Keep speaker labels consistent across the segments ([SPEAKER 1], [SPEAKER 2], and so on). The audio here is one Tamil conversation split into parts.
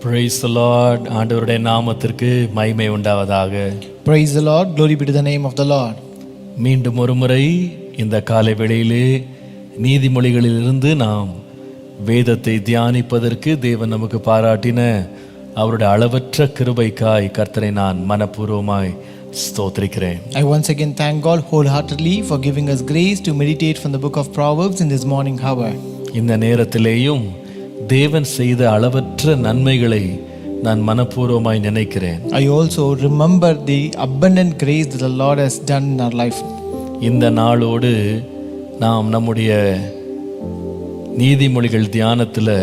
[SPEAKER 1] Praise the Lord. ஆண்டவருடைய நாமத்திற்கு மகிமை உண்டாவதாக.
[SPEAKER 2] Praise the Lord. Glory be to the name of the Lord.
[SPEAKER 1] மீண்டும் ஒரு முறை இந்த காலை வேளையிலே நீதிமொழிகளிலிருந்து நாம் வேதத்தை தியானிப்பதற்கு தேவன் நமக்கு பாராட்டின அவருடைய அளவற்ற கிருபைக்காய் கர்த்தரை நான் மனப்பூர்வமாய் ஸ்தோத்திரிக்கிறேன்.
[SPEAKER 2] I once again thank God wholeheartedly for giving us grace to meditate from the book of Proverbs in this morning hour.
[SPEAKER 1] இந்த நேரத்திலேயும் தேவன் செய்த அளவற்ற நன்மைகளை நான் மனப்பூர்வமாய் நினைக்கிறேன்.
[SPEAKER 2] I also remember the abundant grace that the Lord has done in our life.
[SPEAKER 1] இந்த நாளோடு நாம் நம்முடைய நீதிமொழிகள் தியானத்தில்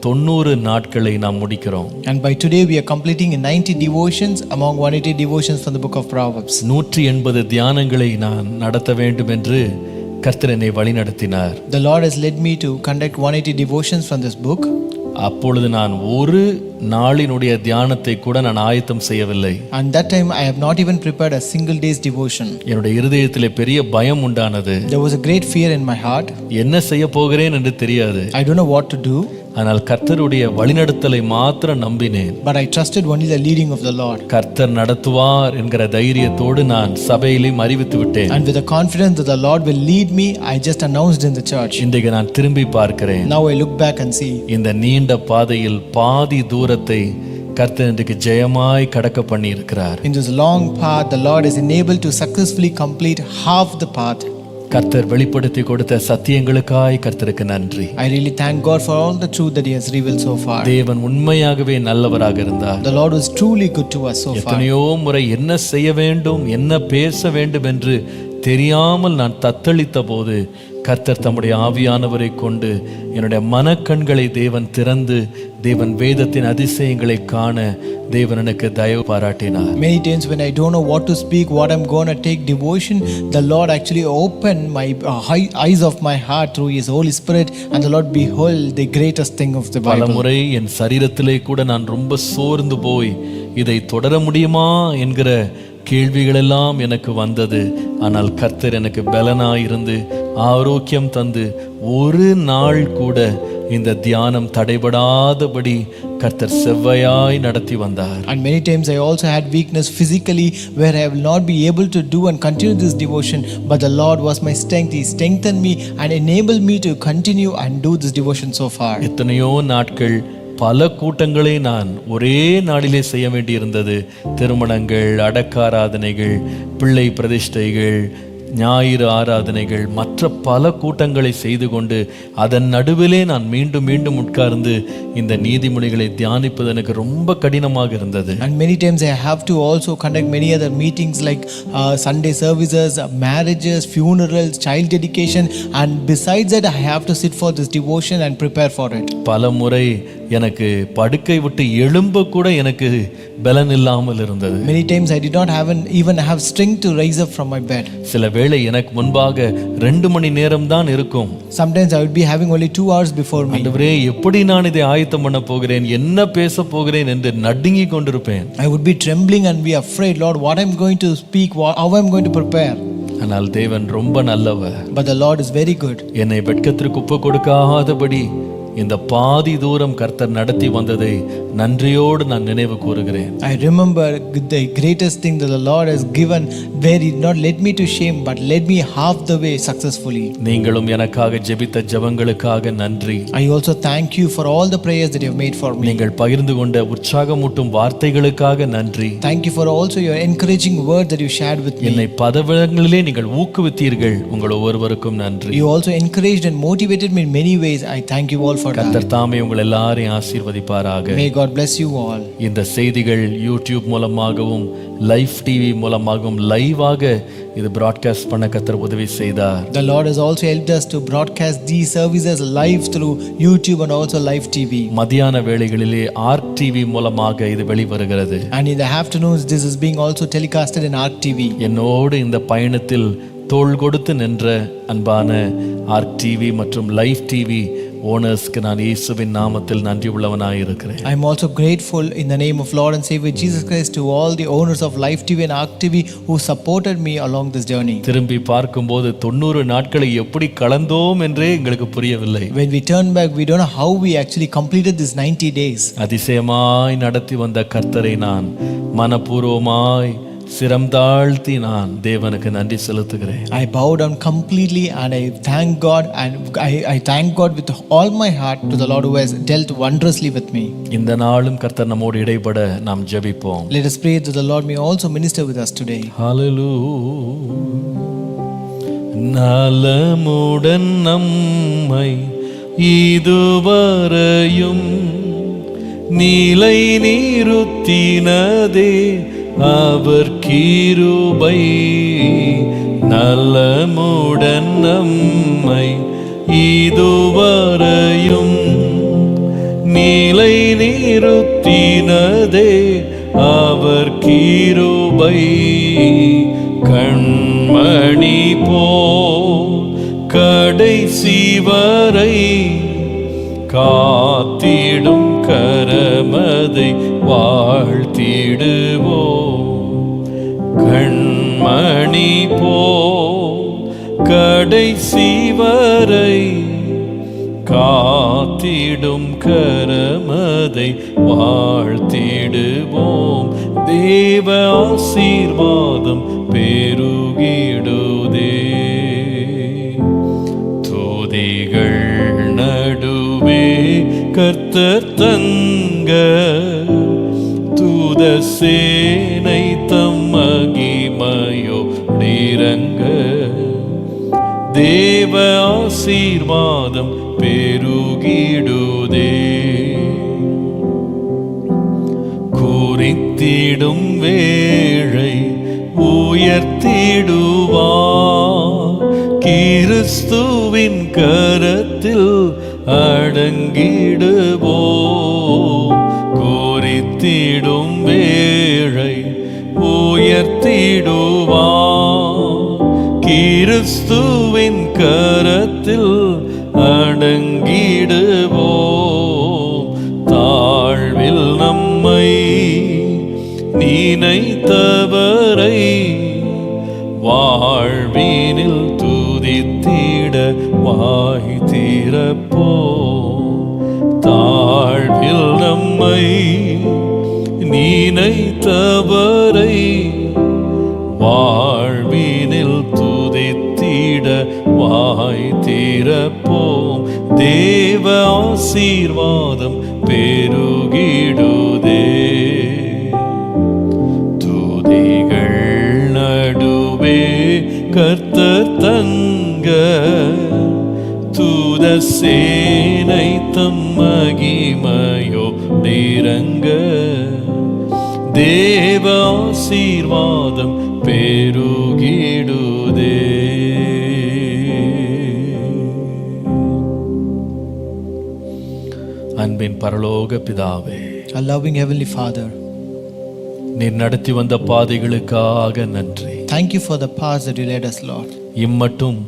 [SPEAKER 1] 90 நாட்களை நாம் முடிக்கிறோம்.
[SPEAKER 2] And by today we are completing 90 devotions among 180 devotions from the book of Proverbs.
[SPEAKER 1] 180 தியானங்களை நான் நடத்த வேண்டும் என்று கர்த்தர் என்னை வழிநடத்தினார்.
[SPEAKER 2] The Lord has led me to conduct 180 devotions from this book.
[SPEAKER 1] அப்பொழுது நான் ஒரு நாளினுடைய தியானத்தை கூட நான் ஆயத்தம் செய்யவில்லை.
[SPEAKER 2] And that time I have not even prepared a single day's devotion.
[SPEAKER 1] என்னுடைய இருதயத்திலே பெரிய பயம் உண்டானது.
[SPEAKER 2] There was a great fear in my heart.
[SPEAKER 1] என்ன செய்ய போகிறேன் என்று தெரியாது.
[SPEAKER 2] I don't know what to do.
[SPEAKER 1] ஆனால் கர்த்தருடைய வழிநடத்தலை மாத்திரம் நம்பினேன்.
[SPEAKER 2] But I trusted only the leading of the Lord.
[SPEAKER 1] கர்த்தர் நடத்துவார் என்கிற தைரியத்தோடு நான் சபையிலும் அறிவித்து விட்டேன்.
[SPEAKER 2] And with the confidence that the Lord will lead me, I just announced in the church.
[SPEAKER 1] இன்றைக்கு நான் திரும்பி பார்க்கிறேன்.
[SPEAKER 2] Now I look back and see.
[SPEAKER 1] இந்த நீண்ட பாதையில் பாதி தூரத்தை கர்த்தர் இன்றைக்கு ஜெயமாய் கடக்க பண்ணி இருக்கிறார்.
[SPEAKER 2] In this long path, the Lord is enabled to successfully complete half the path.
[SPEAKER 1] கர்த்தர் வெளிப்படுத்தி கொடுத்த சத்தியங்களுக்காய் கர்த்தருக்கு நன்றி.
[SPEAKER 2] I really thank God for all the truth that He has revealed so far.
[SPEAKER 1] தேவன் உண்மையாகவே நல்லவராக இருந்தார்.
[SPEAKER 2] The Lord was truly good to us so far.
[SPEAKER 1] எத்தனையோ முறை என்ன செய்ய வேண்டும், என்ன பேச வேண்டும் என்று தெரியாமல் நான் தத்தளித்த போது கர்த்தர் தம்முடைய ஆவியானவரை கொண்டு என்னுடைய மனக்கண்களை தேவன் திறந்து தேவன் வேதத்தின் அதிசயங்களை காண தேவன் எனக்கு தயவு பாராட்டினார்.
[SPEAKER 2] Many times when I don't know what to speak, what I'm going to take devotion, the Lord actually opened my eyes of my heart through His Holy Spirit, and the Lord behold the greatest thing of the Bible.
[SPEAKER 1] பலமுறை என் சரீரத்திலே கூட நான் ரொம்ப சோர்ந்து போய் இதை தொடர முடியுமா என்கிற கேள்விகளெல்லாம் எனக்கு வந்தது. ஆனால் கர்த்தர் எனக்கு பலனாயிருந்து ஆரோக்கியம் தந்து ஒரு நாள் கூட இந்த தியானம் தடைபடாதபடி கர்த்தர் செவ்வையாய் நடத்தி வந்தார்.
[SPEAKER 2] And many times I also had weakness physically where I will not be able to do and continue this devotion, but the Lord was my strength. He strengthened me and enabled me to continue and do this devotion so far.
[SPEAKER 1] எத்தனையோ நாட்கள் பல கூட்டங்களை நான் ஒரே நாளிலே செய்ய வேண்டியிருந்தது. திருமணங்கள், அடக்க ஆராதனைகள், பிள்ளை பிரதிஷ்டைகள், ஞாயிறு ஆராதனைகள், மற்ற பல கூட்டங்களை செய்து கொண்டு அதன் நடுவிலே நான் மீண்டும் மீண்டும் உட்கார்ந்து இந்த நீதிமொழிகளை தியானிப்பது எனக்கு ரொம்ப கடினமாக இருந்தது.
[SPEAKER 2] And many times I have to also conduct many other meetings like Sunday services, marriages, funerals, child dedication, and besides that I have to sit for this devotion and prepare for it.
[SPEAKER 1] பல முறை எனக்கு படுக்கை விட்டு எழும்ப கூட எனக்கு பலன் இல்லாமல் இருந்தது.
[SPEAKER 2] Many times I did not even have strength to rise up from my bed.
[SPEAKER 1] சில வேளை எனக்கு முன்பாக 2 மணி நேரம் தான் இருக்கும்.
[SPEAKER 2] Sometimes I would be having only 2 hours before me.
[SPEAKER 1] ஆண்டவரே, எப்படி நான் இதை ஆயத்தம் பண்ண போகிறேன், என்ன பேச போகிறேன் என்று நடுங்கி கொண்டிருப்பேன்.
[SPEAKER 2] I would be trembling and be afraid, Lord, what I'm going to speak, how I'm going to prepare.
[SPEAKER 1] ஆனால் தேவன் ரொம்ப நல்லவர்.
[SPEAKER 2] But the Lord is very good.
[SPEAKER 1] என்னை வெட்கத்திற்கு ஒப்பு கொடுக்காதபடி இந்த பாதி தூரம் கர்த்தர் நடத்தி வந்ததை நன்றியோடு நான் நினைவு கூறுகிறேன்.
[SPEAKER 2] I remember the greatest thing that the Lord has given, where He did not led me to shame but led me half the way successfully.
[SPEAKER 1] நீங்களும் எனக்காக ஜெபித்த ஜெபங்களுக்காக நன்றி.
[SPEAKER 2] I also thank you for all the prayers that you have made for me.
[SPEAKER 1] நீங்கள் பகிர்ந்து கொண்ட உற்சாகமூட்டும் வார்த்தைகளுக்காக நன்றி.
[SPEAKER 2] Thank you for also your encouraging word that you shared with me.
[SPEAKER 1] என்னை பதவிகளிலே நீங்கள் ஊக்குவித்தீர்கள். உங்கள் ஒவ்வொருவருக்கும் நன்றி.
[SPEAKER 2] You also encouraged and motivated me in many ways. I thank you all for that.
[SPEAKER 1] கர்த்தர் தாமே உங்கள் எல்லாரையும் ஆசீர்வதிப்பாராக.
[SPEAKER 2] May God bless you all.
[SPEAKER 1] இந்த செய்திகள் யூடியூப் மூலமாகவும் லைவ் டிவி மூலமாகவும் லைவாக இது பிராட்காஸ்ட் பண்ண கர்த்தர் உதவி செய்தார்.
[SPEAKER 2] The Lord has also helped us to broadcast these services live through YouTube and also live TV.
[SPEAKER 1] மதியான வேளைகளிலே ஆர்க் டிவி மூலமாக இது வெளிவருகிறது.
[SPEAKER 2] And in the afternoons this is being also telecasted in ARC TV.
[SPEAKER 1] என்னோடு இந்த பயணத்தில் தோள் கொடுத்து நின்ற அன்பான ஆர்க் டிவி மற்றும் லைவ் டிவி ஓனர்ஸ்க்கு நான் இயேசுவின் நாமத்தில் நன்றி உள்ளவனாய் இருக்கிறேன்.
[SPEAKER 2] I am also grateful in the name of Lord and Savior Jesus Christ to all the owners of Life TV and Ark TV who supported me along this journey.
[SPEAKER 1] திரும்பி பார்க்கும்போது 90 நாட்களை எப்படி கலந்தோம் என்றே எங்களுக்கு புரியவில்லை.
[SPEAKER 2] When we turn back, we don't know how we actually completed this 90 days.
[SPEAKER 1] அதிசயமாய் நடத்தி வந்த கர்த்தரை நான் மனப்பூர்வமாய் சிரம் தாழ்த்தி நான் தேவனுக்கு நன்றி செலுத்துகிறேன்.
[SPEAKER 2] I bow down completely and I thank God, and I thank God with all my heart to the Lord who has dealt wondrously with me.
[SPEAKER 1] இந்த நாளும் கர்த்தர் நம்மோடு இடைபட நாம் ஜெபிப்போம்.
[SPEAKER 2] Let us pray that the Lord may also minister with us today.
[SPEAKER 1] ஹல்லேலூயா. நலமுடன் நம்மை இதுவரையும் நிலை நிறுத்தினதே அவர் கிருபை. நலமுடன் நம்மை இதுவரையும் நிலை நிறுத்தினதே அவர் கிருபை. கண்மணி போல் கடைசி வரை காத்திடும் கரமதை வாழ்த்திடுவோம். கண்மணி போல் கடைசி வரை காத்திடும் கரமதை வாழ்த்திடுவோம். தேவ ஆசீர்வாதம் பெருகிடுதே. துதிகள் நடுவே கர்த்தர் தங்க தூத சேனை தம் மகிமையோடிரங்க. தேவ ஆசீர்வாதம் பெருகிடுதே. குறித்திடும் வேளை உயர்த்திடுவார். கிறிஸ்துவின் கரத்தில் அடங்கிடுவோம். குறித்திடும் வேளை உயர்த்திடுவார். கிறிஸ்துவின் கரத்தில் அடங்கிடுவோம். தாழ்வில் நம்மை நினைத்தவரை வாழ்வினில் துதித்திட வாய் திறப்போம். தாழ்வில் நம்மை நினைத்தவரை வாழ்வினில் துதித்திட வாய் திறப்போம். தேவ ஆசீர்வாதம் பெருகிடுதே. துதிகள் நடுவே கர்த்தர் தங்க தூத சேனை தம் மகிமையோடிரங்க. தேவ ஆசீர்வாதம் பெருகிடுதே. அன்பின் பரலோக பிதாவே,
[SPEAKER 2] Our loving Heavenly Father,
[SPEAKER 1] நீர் நடத்தி வந்த பாதைகளுக்காக நன்றி.
[SPEAKER 2] thank you for the paths that you led us, Lord.
[SPEAKER 1] இம்மட்டும்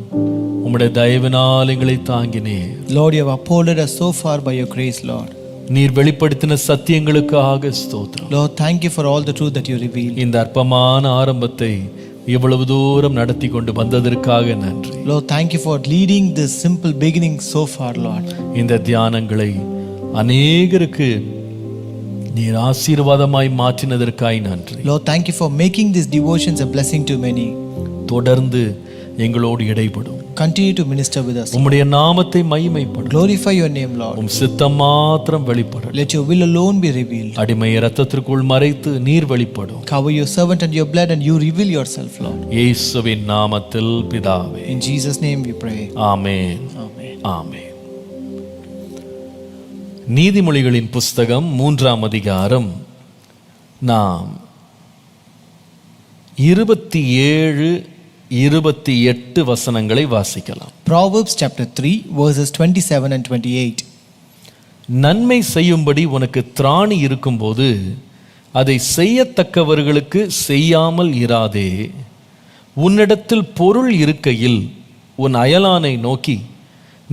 [SPEAKER 1] உம்முடைய தயவினால் எங்களை தாங்கினீர்.
[SPEAKER 2] Lord, you have upholded us so far by your grace, Lord.
[SPEAKER 1] நீர் வெளிப்படுத்தின சத்தியங்களுக்காக ஸ்தோத்திரம்.
[SPEAKER 2] Lord, thank you for all the truth that you revealed.
[SPEAKER 1] இந்த அற்பமான ஆரம்பத்தை இவ்வளவு தூரம் நடத்தி கொண்டு வந்ததற்காக நன்றி.
[SPEAKER 2] Lord, thank you for leading this simple beginning so far, Lord.
[SPEAKER 1] இந்த தியானங்களை அநேகருக்கு நீர் ஆசீர்வாதமாய் மாற்றினதற்காய் நன்றி.
[SPEAKER 2] Lord, thank you for making these devotions a blessing to many.
[SPEAKER 1] தொடர்ந்து எங்களோடு இடைப்படும்.
[SPEAKER 2] Continue to minister with us.
[SPEAKER 1] உம்முடைய நாமத்தை மகிமைப்படும்.
[SPEAKER 2] Glorify your name, Lord.
[SPEAKER 1] உம் சித்தம் மாத்திரம் வெளிப்படும்.
[SPEAKER 2] Let your will alone be revealed.
[SPEAKER 1] அடிமையை இரத்தத்திற்குள் மறைத்து நீர் வெளிப்படும்.
[SPEAKER 2] Cover your servant and your blood and you reveal yourself, Lord.
[SPEAKER 1] இயேசுவின் நாமத்தில் பிதாவே.
[SPEAKER 2] In Jesus' name we pray.
[SPEAKER 1] Amen.
[SPEAKER 2] Amen.
[SPEAKER 1] ஆமென். நீதிமொழிகளின் புஸ்தகம் 3ஆம் அதிகாரம் நாம் 27-28 வசனங்களை வாசிக்கலாம்.
[SPEAKER 2] Proverbs chapter 3 verses 27 and 28.
[SPEAKER 1] நன்மை செய்யும்படி உனக்கு திராணி இருக்கும்போது அதை செய்யத்தக்கவர்களுக்கு செய்யாமல் இராதே. உன்னிடத்தில் பொருள் இருக்கையில் உன் அயலானை நோக்கி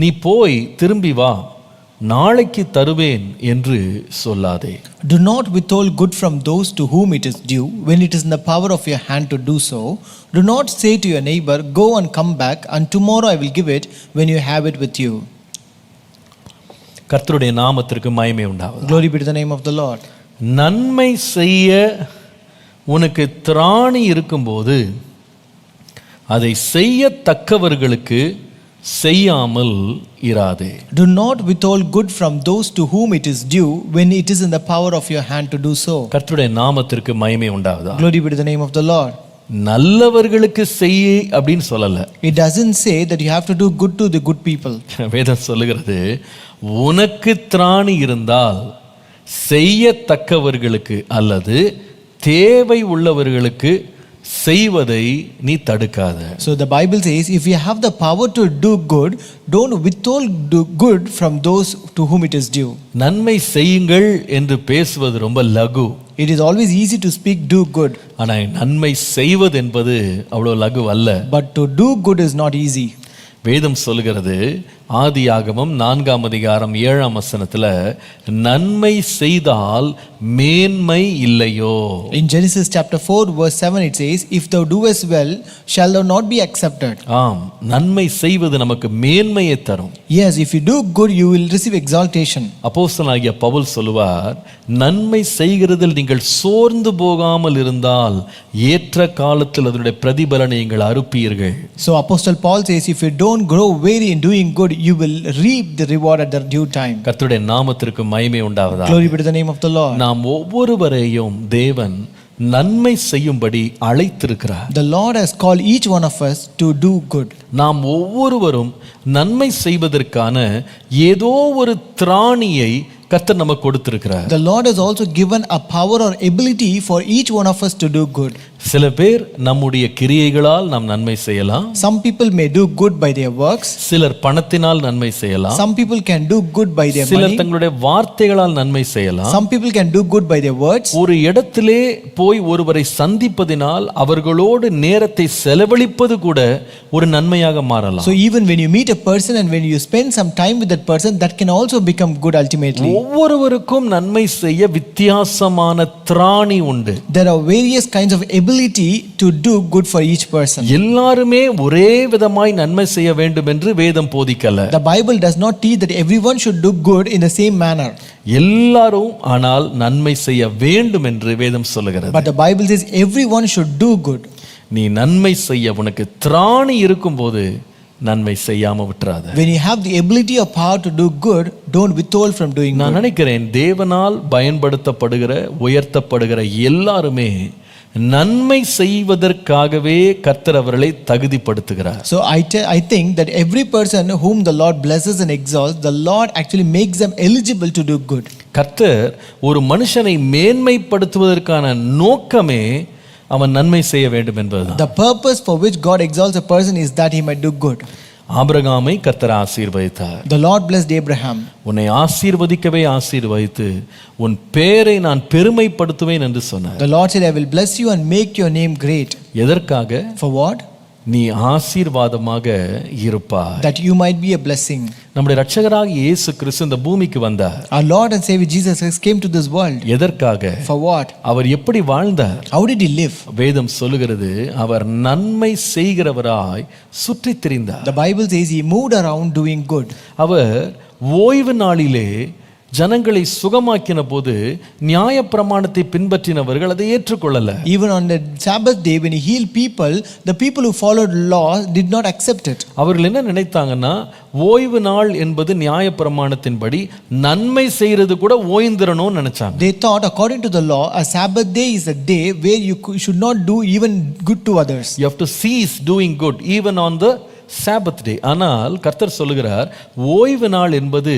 [SPEAKER 1] நீ போய் திரும்பி வா நாளைக்கு தருவேன் என்று சொல்லாதே.
[SPEAKER 2] Do not withhold good from those to whom it is due, when it is in the power of your hand to do so. Do not say to your neighbor, go and come back, and tomorrow I will give it, when you have it with you.
[SPEAKER 1] கர்த்தருடைய நாமத்திற்கு மகிமை உண்டாவது.
[SPEAKER 2] Glory be to the name of the Lord.
[SPEAKER 1] நன்மை செய்ய உனக்கு திராணி இருக்கும்போது அதை செய்யத்தக்கவர்களுக்கு செய்யாமல் இராதே.
[SPEAKER 2] Do not withhold good from those to whom it is due, when it is in the power of your hand to do so.
[SPEAKER 1] கர்த்தருடைய நாமத்திற்கு மகிமை உண்டாவதா.
[SPEAKER 2] Glory be to the name of the Lord.
[SPEAKER 1] நல்லவர்களுக்கு செய்ய அப்படின்னு சொல்லல.
[SPEAKER 2] It doesn't say that you have to do good to the good people.
[SPEAKER 1] வேதம் சொல்லுகிறது, உனக்கு திராணி இருந்தால் செய்யத்தக்கவர்களுக்கு அல்லது தேவை உள்ளவர்களுக்கு செய்வதை நீ தடுக்காத.
[SPEAKER 2] So the Bible says, if you have the power to do good, don't withhold do good from those to whom it is due.
[SPEAKER 1] நன்மை செய்யுங்கள் என்று பேசுவது ரொம்ப லகு.
[SPEAKER 2] It is always easy to speak do good.
[SPEAKER 1] ஆனால் நன்மை செய்வது என்பது அவ்வளோ லகு அல்ல.
[SPEAKER 2] But to do good is not easy.
[SPEAKER 1] வேதம் சொல்கிறது, ஆதியாகமம் 4ஆம் அதிகாரம் 7ஆம் வசனத்துல, நன்மை செய்தால் மேன்மை இல்லையோ.
[SPEAKER 2] In Genesis chapter 4 verse 7 it says, if thou doest well, shall thou not be accepted.
[SPEAKER 1] ஆம், நன்மை செய்வது நமக்கு மேன்மையை தரும்.
[SPEAKER 2] Yes, if you do good, you will receive exaltation.
[SPEAKER 1] அப்போஸ்தலனாகிய பவுல் சொல்லுவார், நன்மை செய்கிறதில் நீங்கள் சோர்ந்து போகாமல் இருந்தால் ஏற்ற காலத்தில் அதனுடைய பிரதிபலனை நீங்கள் அறுப்பீர்கள்.
[SPEAKER 2] So Apostle Paul says, if you don't grow weary in doing good, you will reap the reward at the due time.
[SPEAKER 1] கர்த்தருடைய நாமத்திற்கு மகிமை உண்டாவதாக.
[SPEAKER 2] Glory be to the name of the Lord.
[SPEAKER 1] நாம் ஒவ்வொருவரையும் தேவன் நன்மை செய்யும்படி அழைத்திருக்கிறார்.
[SPEAKER 2] The Lord has called each one of us to do good.
[SPEAKER 1] நாம் ஒவ்வொருவரும் நன்மை செய்வதற்கான ஏதோ ஒரு திராணியை கர்த்தர் நமக்கு கொடுத்திருக்கிறார்.
[SPEAKER 2] The Lord has also given a power or ability for each one of us to do good.
[SPEAKER 1] சில பேர் நம்முடைய கிரியைகளால் நாம் நன்மை செய்யலாம்.
[SPEAKER 2] Some people may do good by their works.
[SPEAKER 1] சிலர் பணத்தினால் நன்மை செய்யலாம்.
[SPEAKER 2] Some people can do good by their
[SPEAKER 1] சிலர்
[SPEAKER 2] money.
[SPEAKER 1] தங்களுடைய வார்த்தைகளால் நன்மை செய்யலாம்.
[SPEAKER 2] Some people can do good by their words.
[SPEAKER 1] ஒரு இடத்திலே போய் ஒருவரை சந்திப்பதினால் அவர்களோடு நேரத்தை செலவழிப்பது கூட ஒரு நன்மையாக மாறலாம்.
[SPEAKER 2] So even when you meet a person and when you spend some time with that person, that can also become good ultimately.
[SPEAKER 1] ஒவ்வொருவருக்கும் நன்மை செய்ய வித்தியாசமான திராணி உண்டு.
[SPEAKER 2] There are various kinds of ability to do good for each person.
[SPEAKER 1] எல்லாருமே ஒரே விதமாய் நன்மை செய்ய வேண்டும் என்று வேதம் போதிக்கல.
[SPEAKER 2] The Bible does not teach that everyone should do good in the same manner.
[SPEAKER 1] எல்லாரும் ஆனால் நன்மை செய்ய வேண்டும் என்று வேதம் சொல்லுகிறது.
[SPEAKER 2] But the Bible says everyone should do good.
[SPEAKER 1] நீ நன்மை செய்ய உனக்கு திராணி இருக்கும்போது நன்மை செய்யாம விட்டுறாத.
[SPEAKER 2] When you have the ability or power to do good, don't withhold from doing
[SPEAKER 1] நான்
[SPEAKER 2] good.
[SPEAKER 1] நினைக்கிறேன் தேவனால் பயன்படுத்தப்படுகிற உயர்த்தப்படுகிற எல்லாருமே நன்மை செய்வதற்காகவே கர்த்தர் அவர்களை தகுதிப்படுத்துகிறார்.
[SPEAKER 2] So I think that every person whom the Lord blesses and exalts, the Lord actually makes them eligible to do good.
[SPEAKER 1] கர்த்தர் ஒரு மனுஷனை மேன்மைப்படுத்துவதற்கான நோக்கமே அவன் நன்மை செய்ய வேண்டும் என்பதுதான்.
[SPEAKER 2] The purpose for which God exalts a person is that he might do good.
[SPEAKER 1] ஆபிரகாமை கர்த்தர் ஆசீர்வதித்தார்.
[SPEAKER 2] The Lord blessed Abraham.
[SPEAKER 1] உன்னை ஆசீர்வதிக்கவே ஆசீர்வதித்து உன் பெயரை நான் பெருமைப்படுத்துவேன் என்று சொன்னார்.
[SPEAKER 2] The Lord said, I will bless you and make your name great.
[SPEAKER 1] எதற்காக?
[SPEAKER 2] For what?
[SPEAKER 1] நீ ஆசீர்வாதமாக இருப்பாய்.
[SPEAKER 2] That you might be a blessing.
[SPEAKER 1] நம்முடைய இரட்சகராகிய இயேசு கிறிஸ்து இந்த பூமிக்கு வந்தார்.
[SPEAKER 2] Our Lord and Savior Jesus Christ came to this world.
[SPEAKER 1] எதற்காக?
[SPEAKER 2] For what?
[SPEAKER 1] அவர் எப்படி வாழ்ந்தார்?
[SPEAKER 2] How did he live?
[SPEAKER 1] வேதம் சொல்லுகிறது, அவர் நன்மை செய்கிறவராய் சுற்றித் திரிந்தார்.
[SPEAKER 2] The Bible says he moved around doing good.
[SPEAKER 1] அவர் ஓய்வு நாளிலே ஜனங்களை சுகமாக்கின போது நியாயப்பிரமாணத்தை பின்பற்றினவர்கள் அதை ஏற்றுக்கொள்ளல.
[SPEAKER 2] Even on the Sabbath day when he healed people, the people who followed law did not accept it.
[SPEAKER 1] அவர்கள் என்ன நினைத்தாங்கன்னா, ஓய்வு நாள் என்பது நியாயப்பிரமாணத்தின்படி நன்மை செய்யறது கூட ஓய்ந்திரணும்னு நினைச்சாங்க.
[SPEAKER 2] They thought according to the law, a Sabbath day is a day where you should not do even good to others.
[SPEAKER 1] You have to cease doing good even on the Sabbath day. ஆனால் கர்த்தர் சொல்லுகிறார், ஓய்வு நாள் என்பது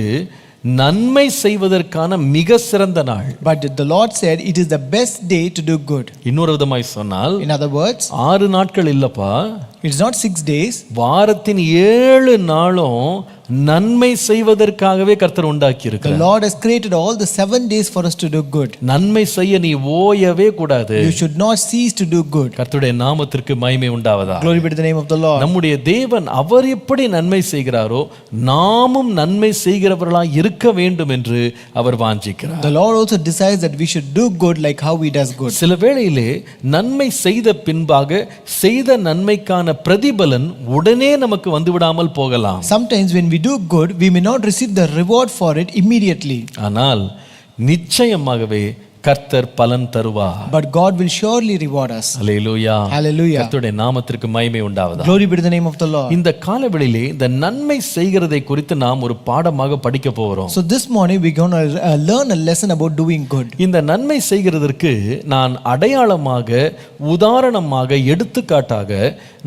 [SPEAKER 1] நன்மை செய்வதற்கான மிக சிறந்த நாள்.
[SPEAKER 2] But the Lord said it is the best day to do good.
[SPEAKER 1] இன்னொரு விதமாய் சொன்னால்,
[SPEAKER 2] In other words,
[SPEAKER 1] 6 நாட்கள் இல்லப்பா,
[SPEAKER 2] it's not 6 days.
[SPEAKER 1] வாரத்தின் 7 நாளும் நன்மை செய்வதற்காகவே கர்த்தர் உண்டாக்கி
[SPEAKER 2] The
[SPEAKER 1] இருக்கிறார்.
[SPEAKER 2] Lord has created all the 7 days for us to do good.
[SPEAKER 1] நன்மை செய்ய நீ ஓயவே கூடாது.
[SPEAKER 2] You should not cease to do good.
[SPEAKER 1] கர்த்தருடைய நாமத்திற்கு மகிமை உண்டாவதா.
[SPEAKER 2] Glory be to the name of the Lord.
[SPEAKER 1] நம்முடைய தேவன் அவர் எப்படி நன்மை செய்கிறாரோ நாமும் நன்மை செய்கிறவர்களாய் இருக்க வேண்டும் என்று அவர் வாஞ்சிக்கிறார்.
[SPEAKER 2] The Lord also desires that we should do good like how He does good.
[SPEAKER 1] சில வேளையிலே நன்மை செய்த பின்பாக செய்த நன்மைக்கான பிரதிபலன் உடனே நமக்கு வந்துவிடாமல் போகலாம்.
[SPEAKER 2] Sometimes when we do good, we may not receive the reward for it immediately.
[SPEAKER 1] ஆனால் நிச்சயமாகவே கர்த்தர் பலன் தருவார்.
[SPEAKER 2] But God will surely reward us.
[SPEAKER 1] Hallelujah.
[SPEAKER 2] Hallelujah.
[SPEAKER 1] கர்த்தருடைய நாமத்திற்கு மகிமை உண்டாவதா.
[SPEAKER 2] Glory be to the name of the Lord.
[SPEAKER 1] இந்த காலவெளியிலே இந்த நன்மை செய்கிறதை குறித்து நாம் ஒரு பாடமாக படிக்க போகிறோம்.
[SPEAKER 2] So this morning we're going to learn a lesson about doing good.
[SPEAKER 1] இந்த நன்மை செய்கிறதற்கு நான் அடையாளமாக உதாரணமாக எடுத்துக்காட்டாக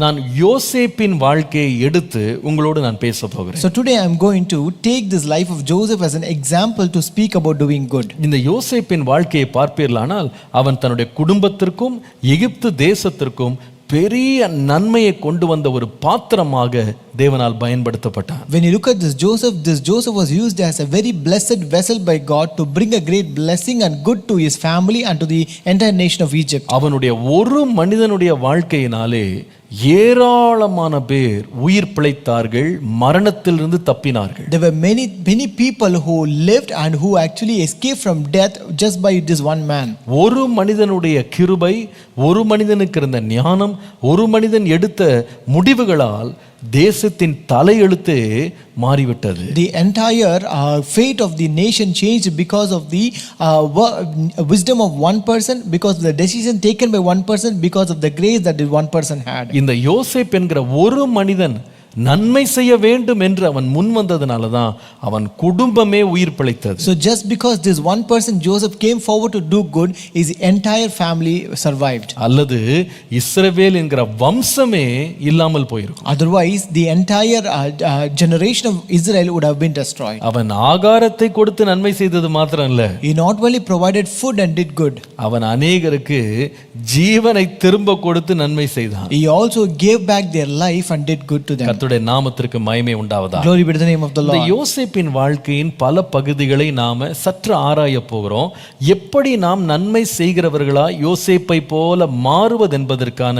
[SPEAKER 1] நான் யோசேப்பின் வாழ்க்கையை எடுத்து உங்களோடு நான் பேச போகிறேன்.
[SPEAKER 2] So today I'm going to take this life of Joseph as an example to speak about doing good.
[SPEAKER 1] இந்த யோசேப்பின் வாழ்க்கையை பார்ப்பீர்களானால் அவன் தன்னுடைய குடும்பத்திற்கும் எகிப்து தேசத்திற்கும் பெரிய நன்மையை கொண்டு வந்த ஒரு பாத்திரமாக தேவனால் பயன்படுத்தப்பட்டான்.
[SPEAKER 2] When you look at this Joseph was used as a very blessed vessel by God to bring a great blessing and good to his family and to the entire nation of Egypt.
[SPEAKER 1] அவனுடைய ஒரு மனிதனுடைய வாழ்க்கையினாலே ஏராளமான பேர் உயிர் பிழைத்தார்கள், மரணத்திலிருந்து தப்பினார்கள்.
[SPEAKER 2] There were many people who lived and who actually escaped from death just by this one man.
[SPEAKER 1] ஒரு மனிதனுடைய கிருபை, ஒரு மனிதனுக்கு இருந்த ஞானம், ஒரு மனிதன் எடுத்த முடிவுகளால் தேசத்தின் தலையெழுத்தே மாறிவிட்டது.
[SPEAKER 2] The entire fate of the nation changed because of the wisdom of one person, because of the decision taken by one person, because of the grace that the one person had.
[SPEAKER 1] இந்த யோசேப் என்கிற ஒரு மனிதன் நன்மை செய்ய வேண்டும் என்று அவன் முன் வந்ததனால தான் அவன் குடும்பமே உயிர் பிழைத்தது.
[SPEAKER 2] So just because this one person Joseph came forward to do good, his entire family survived.
[SPEAKER 1] அல்லது இஸ்ரவேல் என்கிற வம்சமே இல்லாமல் போயிருக்கும்.
[SPEAKER 2] Otherwise the entire generation of Israel would have been destroyed.
[SPEAKER 1] அவன் ஆகாரத்தை கொடுத்து நன்மை செய்தது மாத்திரம் இல்ல,
[SPEAKER 2] He not only provided food and did good,
[SPEAKER 1] அவன் அநேகருக்கு ஜீவனை திரும்ப கொடுத்து நன்மை செய்தான்.
[SPEAKER 2] he also gave back their life and did good to them.
[SPEAKER 1] கர்த்தருடைய நாமத்திற்கு மகிமை உண்டாவதா.
[SPEAKER 2] Glory be to the name of the
[SPEAKER 1] இந்த
[SPEAKER 2] Lord.
[SPEAKER 1] யோசேப்பின் வாழ்க்கையின் பல பகுதிகளை நாம சற்று ஆராய போகிறோம். எப்படி நாம் நன்மை செய்கிறவர்களா யோசேப்பை போல மாறுவது என்பதற்கான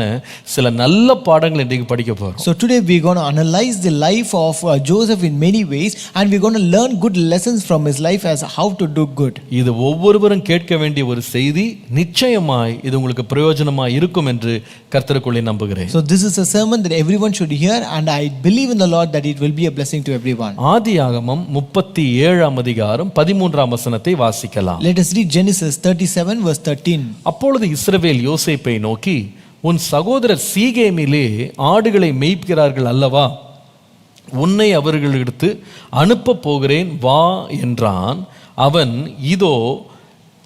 [SPEAKER 1] சில நல்ல பாடங்கள் இன்றைக்கு படிக்க போறோம்.
[SPEAKER 2] So today we're going to analyze the life of Joseph in many ways, and we're going to learn good lessons from his life as how to do good.
[SPEAKER 1] இது ஒவ்வொருவரும் கேட்க வேண்டிய ஒரு செய்தி. நிச்சயமாய் இது உங்களுக்கு பிரயோஜனமாய் இருக்கும் என்று கர்த்தருக்குள்ளே நம்புகிறேன்.
[SPEAKER 2] So this is a sermon that everyone should hear, and I believe in the Lord that it will be a blessing to everyone.
[SPEAKER 1] ஆதியாகமம் 37 அதிகாரம் 13 வசனத்தை வாசிக்கலாம்.
[SPEAKER 2] Let us read Genesis 37 verse 13.
[SPEAKER 1] அப்பொழுது இஸ்ரவேல் யோசேப்பை நோக்கி, உன் சகோதரர் சீகேமிலே ஆடுகளை மேய்க்கிறார்கள் அல்லவா, உன்னை அவர்களிடத்து அனுப்ப போகிறேன் வா என்றான். அவன் இதோ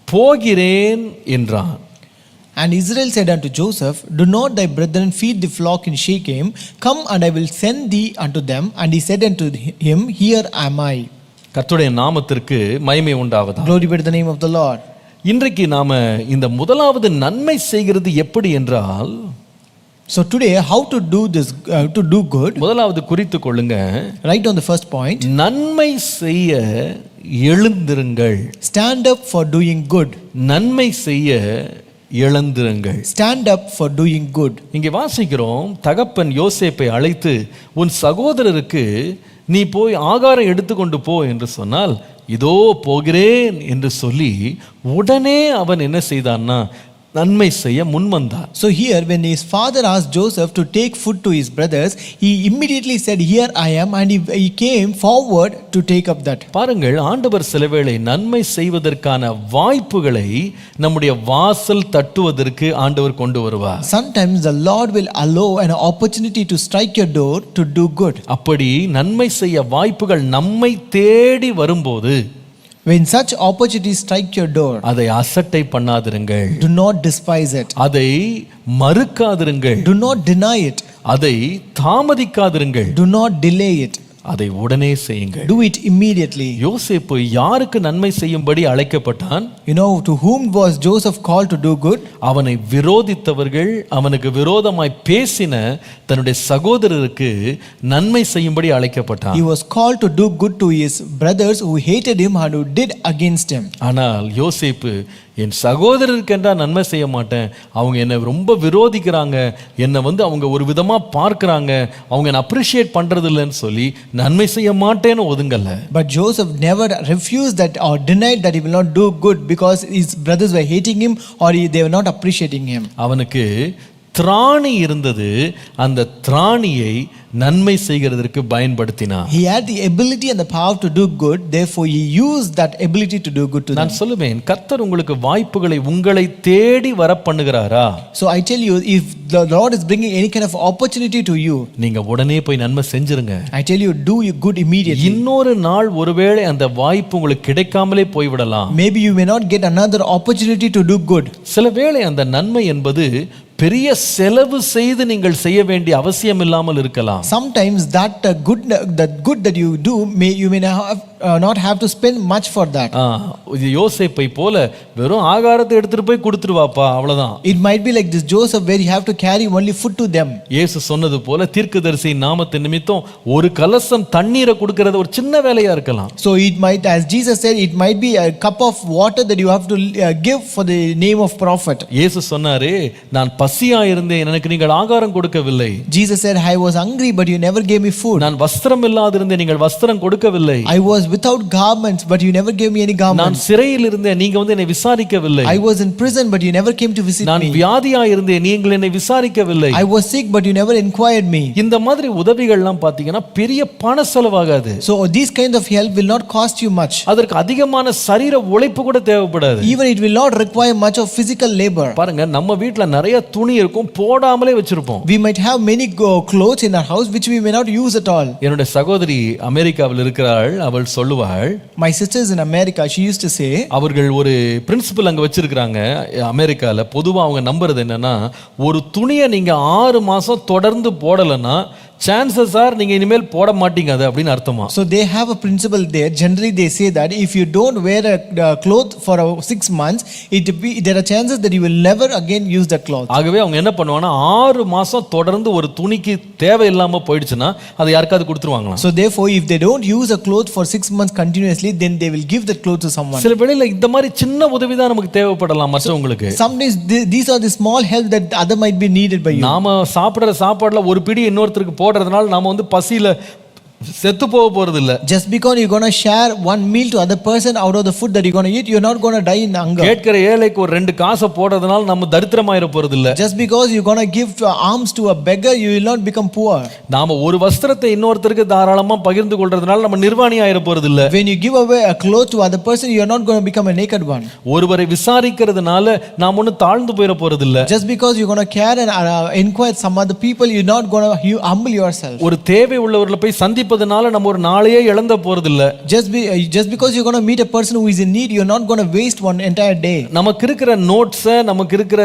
[SPEAKER 1] போகிறேன் என்றான்.
[SPEAKER 2] And Israel said unto Joseph, do not thy brethren feed the flock in Shechem? Come, and I will send thee unto them. And he said unto him, here am I.
[SPEAKER 1] கர்த்தருடைய நாமத்திற்கு மகிமை உண்டாவதா.
[SPEAKER 2] Glory be to the name of the Lord.
[SPEAKER 1] இன்றைக்கு நாம இந்த முதலாவது நன்மை செய்கிறது எப்படி என்றால்,
[SPEAKER 2] So today, how to do this, to do good?
[SPEAKER 1] முதலாவது குறித்து கொள்ளுங்க.
[SPEAKER 2] Right on the first point.
[SPEAKER 1] நன்மை செய்ய எழுந்திருங்கள்.
[SPEAKER 2] Stand up for doing good.
[SPEAKER 1] நன்மை செய்ய எழுந்திருங்கள்.
[SPEAKER 2] Stand up for doing good.
[SPEAKER 1] இங்கே வாசிக்கிறோம், தகப்பன் யோசேப்பை அழைத்து உன் சகோதரருக்கு நீ போய் ஆகாரம் எடுத்துக்கொண்டு போ என்று சொன்னால், இதோ போகிறேன் என்று சொல்லி உடனே அவன் என்ன செய்தான்னா நன்மை செய்ய முன்வந்தார்.
[SPEAKER 2] So here when his father asked Joseph to take food to his brothers, he immediately said, here I am, and he came forward to take up that.
[SPEAKER 1] பாருங்கள், ஆண்டவர் சிலவேளை நன்மை செய்வதற்கான வாய்ப்புகளை நம்முடைய வாசல் தட்டுவதற்கு ஆண்டவர் கொண்டு வருவார்.
[SPEAKER 2] Sometimes the Lord will allow an opportunity to strike your door to do good.
[SPEAKER 1] அப்படி நன்மை செய்ய வாய்ப்புகள் நம்மை தேடி வரும்போது,
[SPEAKER 2] when such opportunities strike your door,
[SPEAKER 1] அதை அசட்டை பண்ணாதிருங்கள்.
[SPEAKER 2] do not despise it.
[SPEAKER 1] அதை மறுக்காதிருங்கள்.
[SPEAKER 2] Do not deny it.
[SPEAKER 1] அதை தாமதிக்காதிருங்கள்.
[SPEAKER 2] Do not delay it.
[SPEAKER 1] அதை உடனே செய்யுங்கள்.
[SPEAKER 2] Do it immediately.
[SPEAKER 1] யோசேப்பு யாருக்கு நன்மை செய்யும்படி அழைக்கப்பட்டான்?
[SPEAKER 2] You know, to whom was Joseph called to do good?
[SPEAKER 1] அவனை விரோதித்தவர்கள், அவனுக்கு விரோதமாய் பேசின தன்னுடைய சகோதரருக்கு நன்மை செய்யும்படி அழைக்கப்பட்டான்.
[SPEAKER 2] He was called to do good to his brothers who hated him and who did against him.
[SPEAKER 1] ஆனால் யோசேப்பு, என் சகோதரருக்கு என்றா நன்மை செய்ய மாட்டேன், அவங்க என்னை ரொம்ப விரோதிக்கிறாங்க, என்னை அவங்க ஒரு விதமா பார்க்கறாங்க, அவங்க என்னை அப்ரிஷியேட் பண்றது இல்லைன்னு சொல்லி நன்மை செய்ய மாட்டேன்னு ஒதுங்கல.
[SPEAKER 2] But Joseph never refused that or denied that he will not do good because his brothers were hating him or they were not appreciating him.
[SPEAKER 1] அவனுக்கு திராணி இருந்தது, அந்த திராணியை நன்மை செய்கிறதற்கு பயன்படுத்தினான்.
[SPEAKER 2] He had the ability and the power to do good, therefore he used that ability to do good to them.
[SPEAKER 1] நான் சொல்லுவேன், கர்த்தர் உங்களுக்கு வாய்ப்புகளை உங்களை தேடி வர பண்ணுகிறாரா?
[SPEAKER 2] So I tell you, if the Lord is bringing any kind of opportunity to you,
[SPEAKER 1] நீங்க உடனே போய் நன்மை செஞ்சிருங்க.
[SPEAKER 2] I tell you, do good immediately.
[SPEAKER 1] இன்னொரு நாள் ஒருவேளை அந்த வாய்ப்பு உங்களுக்கு கிடைக்காமலே போய்விடலாம்.
[SPEAKER 2] Maybe you may not get another opportunity to do good.
[SPEAKER 1] சில வேளை அந்த நன்மை என்பது பெரிய செலவு செய்து நீங்கள் செய்ய வேண்டிய அவசியம் இல்லாமல் இருக்கலாம்.
[SPEAKER 2] Sometimes that good that you do you may not have to spend much for that.
[SPEAKER 1] யோசேப்பை போல வெறும் ஆகாரத்தை எடுத்துட்டு போய் கொடுத்துருவாப்பா, அவ்வளவுதான்.
[SPEAKER 2] It might be like this Joseph where you have to carry only food to them.
[SPEAKER 1] இயேசு சொன்னது போல தீர்க்கதரிசி நாமத்தின் நிமித்தம் ஒரு கலசம் தண்ணீரை கொடுக்கிறது ஒரு சின்ன வேலையா இருக்கலாம்.
[SPEAKER 2] So it might, as Jesus said, it might be a cup of water that you have to give for the name of prophet.
[SPEAKER 1] இயேசு சொன்னாரே, நான் பசியா இருந்தேன், எனக்கு நீங்கள் ஆகாரம் கொடுக்கவில்லை.
[SPEAKER 2] Jesus said, I was hungry but you never gave me food.
[SPEAKER 1] நான் வஸ்திரம் இல்லாதிருந்தேன், நீங்கள் வஸ்திரம் கொடுக்கவில்லை.
[SPEAKER 2] I was without garments but you never gave me any garments.
[SPEAKER 1] நான் சிறையில் இருந்தேன், நீங்க என்னை விசாரிக்கவில்லை.
[SPEAKER 2] I was in prison but you never came to visit me.
[SPEAKER 1] நான் வியாதியா இருந்தேன், நீங்கள் என்னை விசாரிக்கவில்லை.
[SPEAKER 2] I was sick but you never inquired me.
[SPEAKER 1] இந்த மாதிரி உதவிகள்லாம் பாத்தீங்கன்னா பெரிய பண செலவாகாது.
[SPEAKER 2] So these kind of help will not cost you much.
[SPEAKER 1] அதற்கு அதிகமான சரீர உழைப்பு கூட தேவைப்படாது.
[SPEAKER 2] Even it will not require much of physical labor.
[SPEAKER 1] பாருங்க, நம்ம வீட்ல நிறைய துணி இருக்கும், போடாமலே வச்சிருப்போம்.
[SPEAKER 2] We might have many clothes in our house which we may not use at all.
[SPEAKER 1] என்னுடைய சகோதரி அமெரிக்காவில் இருக்கிறாள், அவள் சொல்லுவாள்,
[SPEAKER 2] My sister is in America, she used to say,
[SPEAKER 1] அவர்கள் ஒரு பிரின்சிபல் அங்க வச்சிருக்காங்க அமெரிக்கால. பொதுவா அவங்க நம்புறது என்னன்னா, ஒரு துணியை நீங்க 6 மாசம் தொடர்ந்து போடலன்னா chances are நீங்க இனிமேல் போட மாட்டீங்க அது அப்படின்னு அர்த்தமா.
[SPEAKER 2] So they have a principle there. Generally they say that if you don't wear a cloth for 6 months, there are chances that you will never again use that cloth.
[SPEAKER 1] ஆகவே அவங்க என்ன பண்ணுவாங்கன்னா 6 மாசம் தொடர்ந்து ஒரு துணிக்கு தேவை இல்லாம போயிடுச்சுன்னா அதை யாருக்காவது கொடுத்துருவாங்களாம்.
[SPEAKER 2] So therefore if they don't use a cloth for 6 months continuously, then they will give that cloth to someone.
[SPEAKER 1] சில வேளையில இந்த மாதிரி சின்ன உதவி தான் நமக்கு தேவைப்படலாம் மற்றவங்களுக்கு.
[SPEAKER 2] Sometimes these are the small help that other might be needed by you.
[SPEAKER 1] நாம சாப்பிடுற சாப்பாடுல ஒரு பிடி இன்னொருத்தருக்கு போடுறதுனால நாம பசியில செத்து போக போறது இல்ல.
[SPEAKER 2] Just because you're going to share one meal to other person out of the food that you're going to eat, you're not going to die in hunger.
[SPEAKER 1] கேட்கிற ஏழைக்கு ஒரு 2 காசை போடுறதுனால நம்ம தரித்திரமாயிர போறது இல்ல.
[SPEAKER 2] Just because you're going to give alms to a beggar, you will not become poor.
[SPEAKER 1] நாம ஒரு வஸ்திரத்தை இன்னொருத்தருக்கு தாராளமா பகிர்ந்து கொள்றதுனால நம்ம நிர்வாணி ஆயிர போறது இல்ல.
[SPEAKER 2] When you give away a cloth to other person, you're not going to become a naked one.
[SPEAKER 1] ஒருவரை விசாரிக்கிறதுனால நாம ஒண்ணு தாழ்ந்து போயிர போறது இல்ல.
[SPEAKER 2] Just because you're going to care and inquire some other people, you're not going to humble yourself.
[SPEAKER 1] ஒரு தேவை உள்ளவர்களை போய் சந்திப்பதனால நம்ம ஒரு நாளையே இழந்த போறது இல்ல.
[SPEAKER 2] Just because you're going to meet a person who is in need, you're not going to waste one entire day.
[SPEAKER 1] நமக்கு இருக்கிற நோட்ஸ், நமக்கு இருக்கிற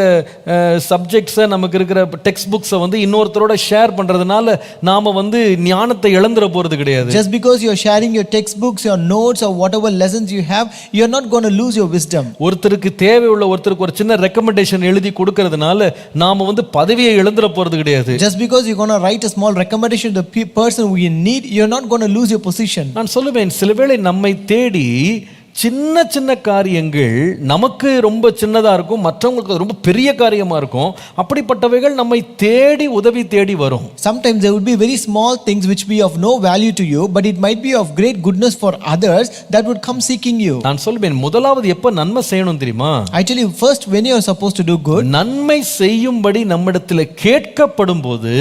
[SPEAKER 1] சப்ஜெக்ட்ஸ், நமக்கு இருக்கிற டெக்ஸ்ட் புக்ஸ் இன்னொருத்தரோட ஷேர் பண்றதுனால நாம ஞானத்தை இழந்துற போறது கிடையாது.
[SPEAKER 2] Just because you're sharing your textbooks, your notes or whatever lessons you have, you're not going to lose your wisdom.
[SPEAKER 1] ஒருத்தருக்கு தேவை உள்ள ஒருத்தருக்கு ஒரு சின்ன ரெக்கமெண்டேஷன் எழுதி கொடுக்கிறதுனால நாம பதவியை இழந்துற போறது கிடையாது.
[SPEAKER 2] Just because you're going to write a small recommendation to the person who in need, you're not going to lose your position.
[SPEAKER 1] நான் சொல்லுவேன், சில வேளை நம்மை தேடி சின்ன சின்ன காரியங்கள் நமக்கு ரொம்ப சின்னதா இருக்கும், மற்றவங்களுக்கு ரொம்ப பெரிய காரியமா இருக்கும். அப்படிப்பட்டவைகள் நம்மை தேடி உதவி தேடி வரும்.
[SPEAKER 2] Sometimes there would be very small things which be of no value to you, but it might be of great goodness for others that would come seeking you.
[SPEAKER 1] நான் சொல்வேன், முதலாவது எப்ப நன்மை செய்யணும் தெரியுமா?
[SPEAKER 2] I tell you, first when you are supposed to do good,
[SPEAKER 1] நன்மை செய்யும்படி நம்மிடத்தில் கேட்கப்படும் போது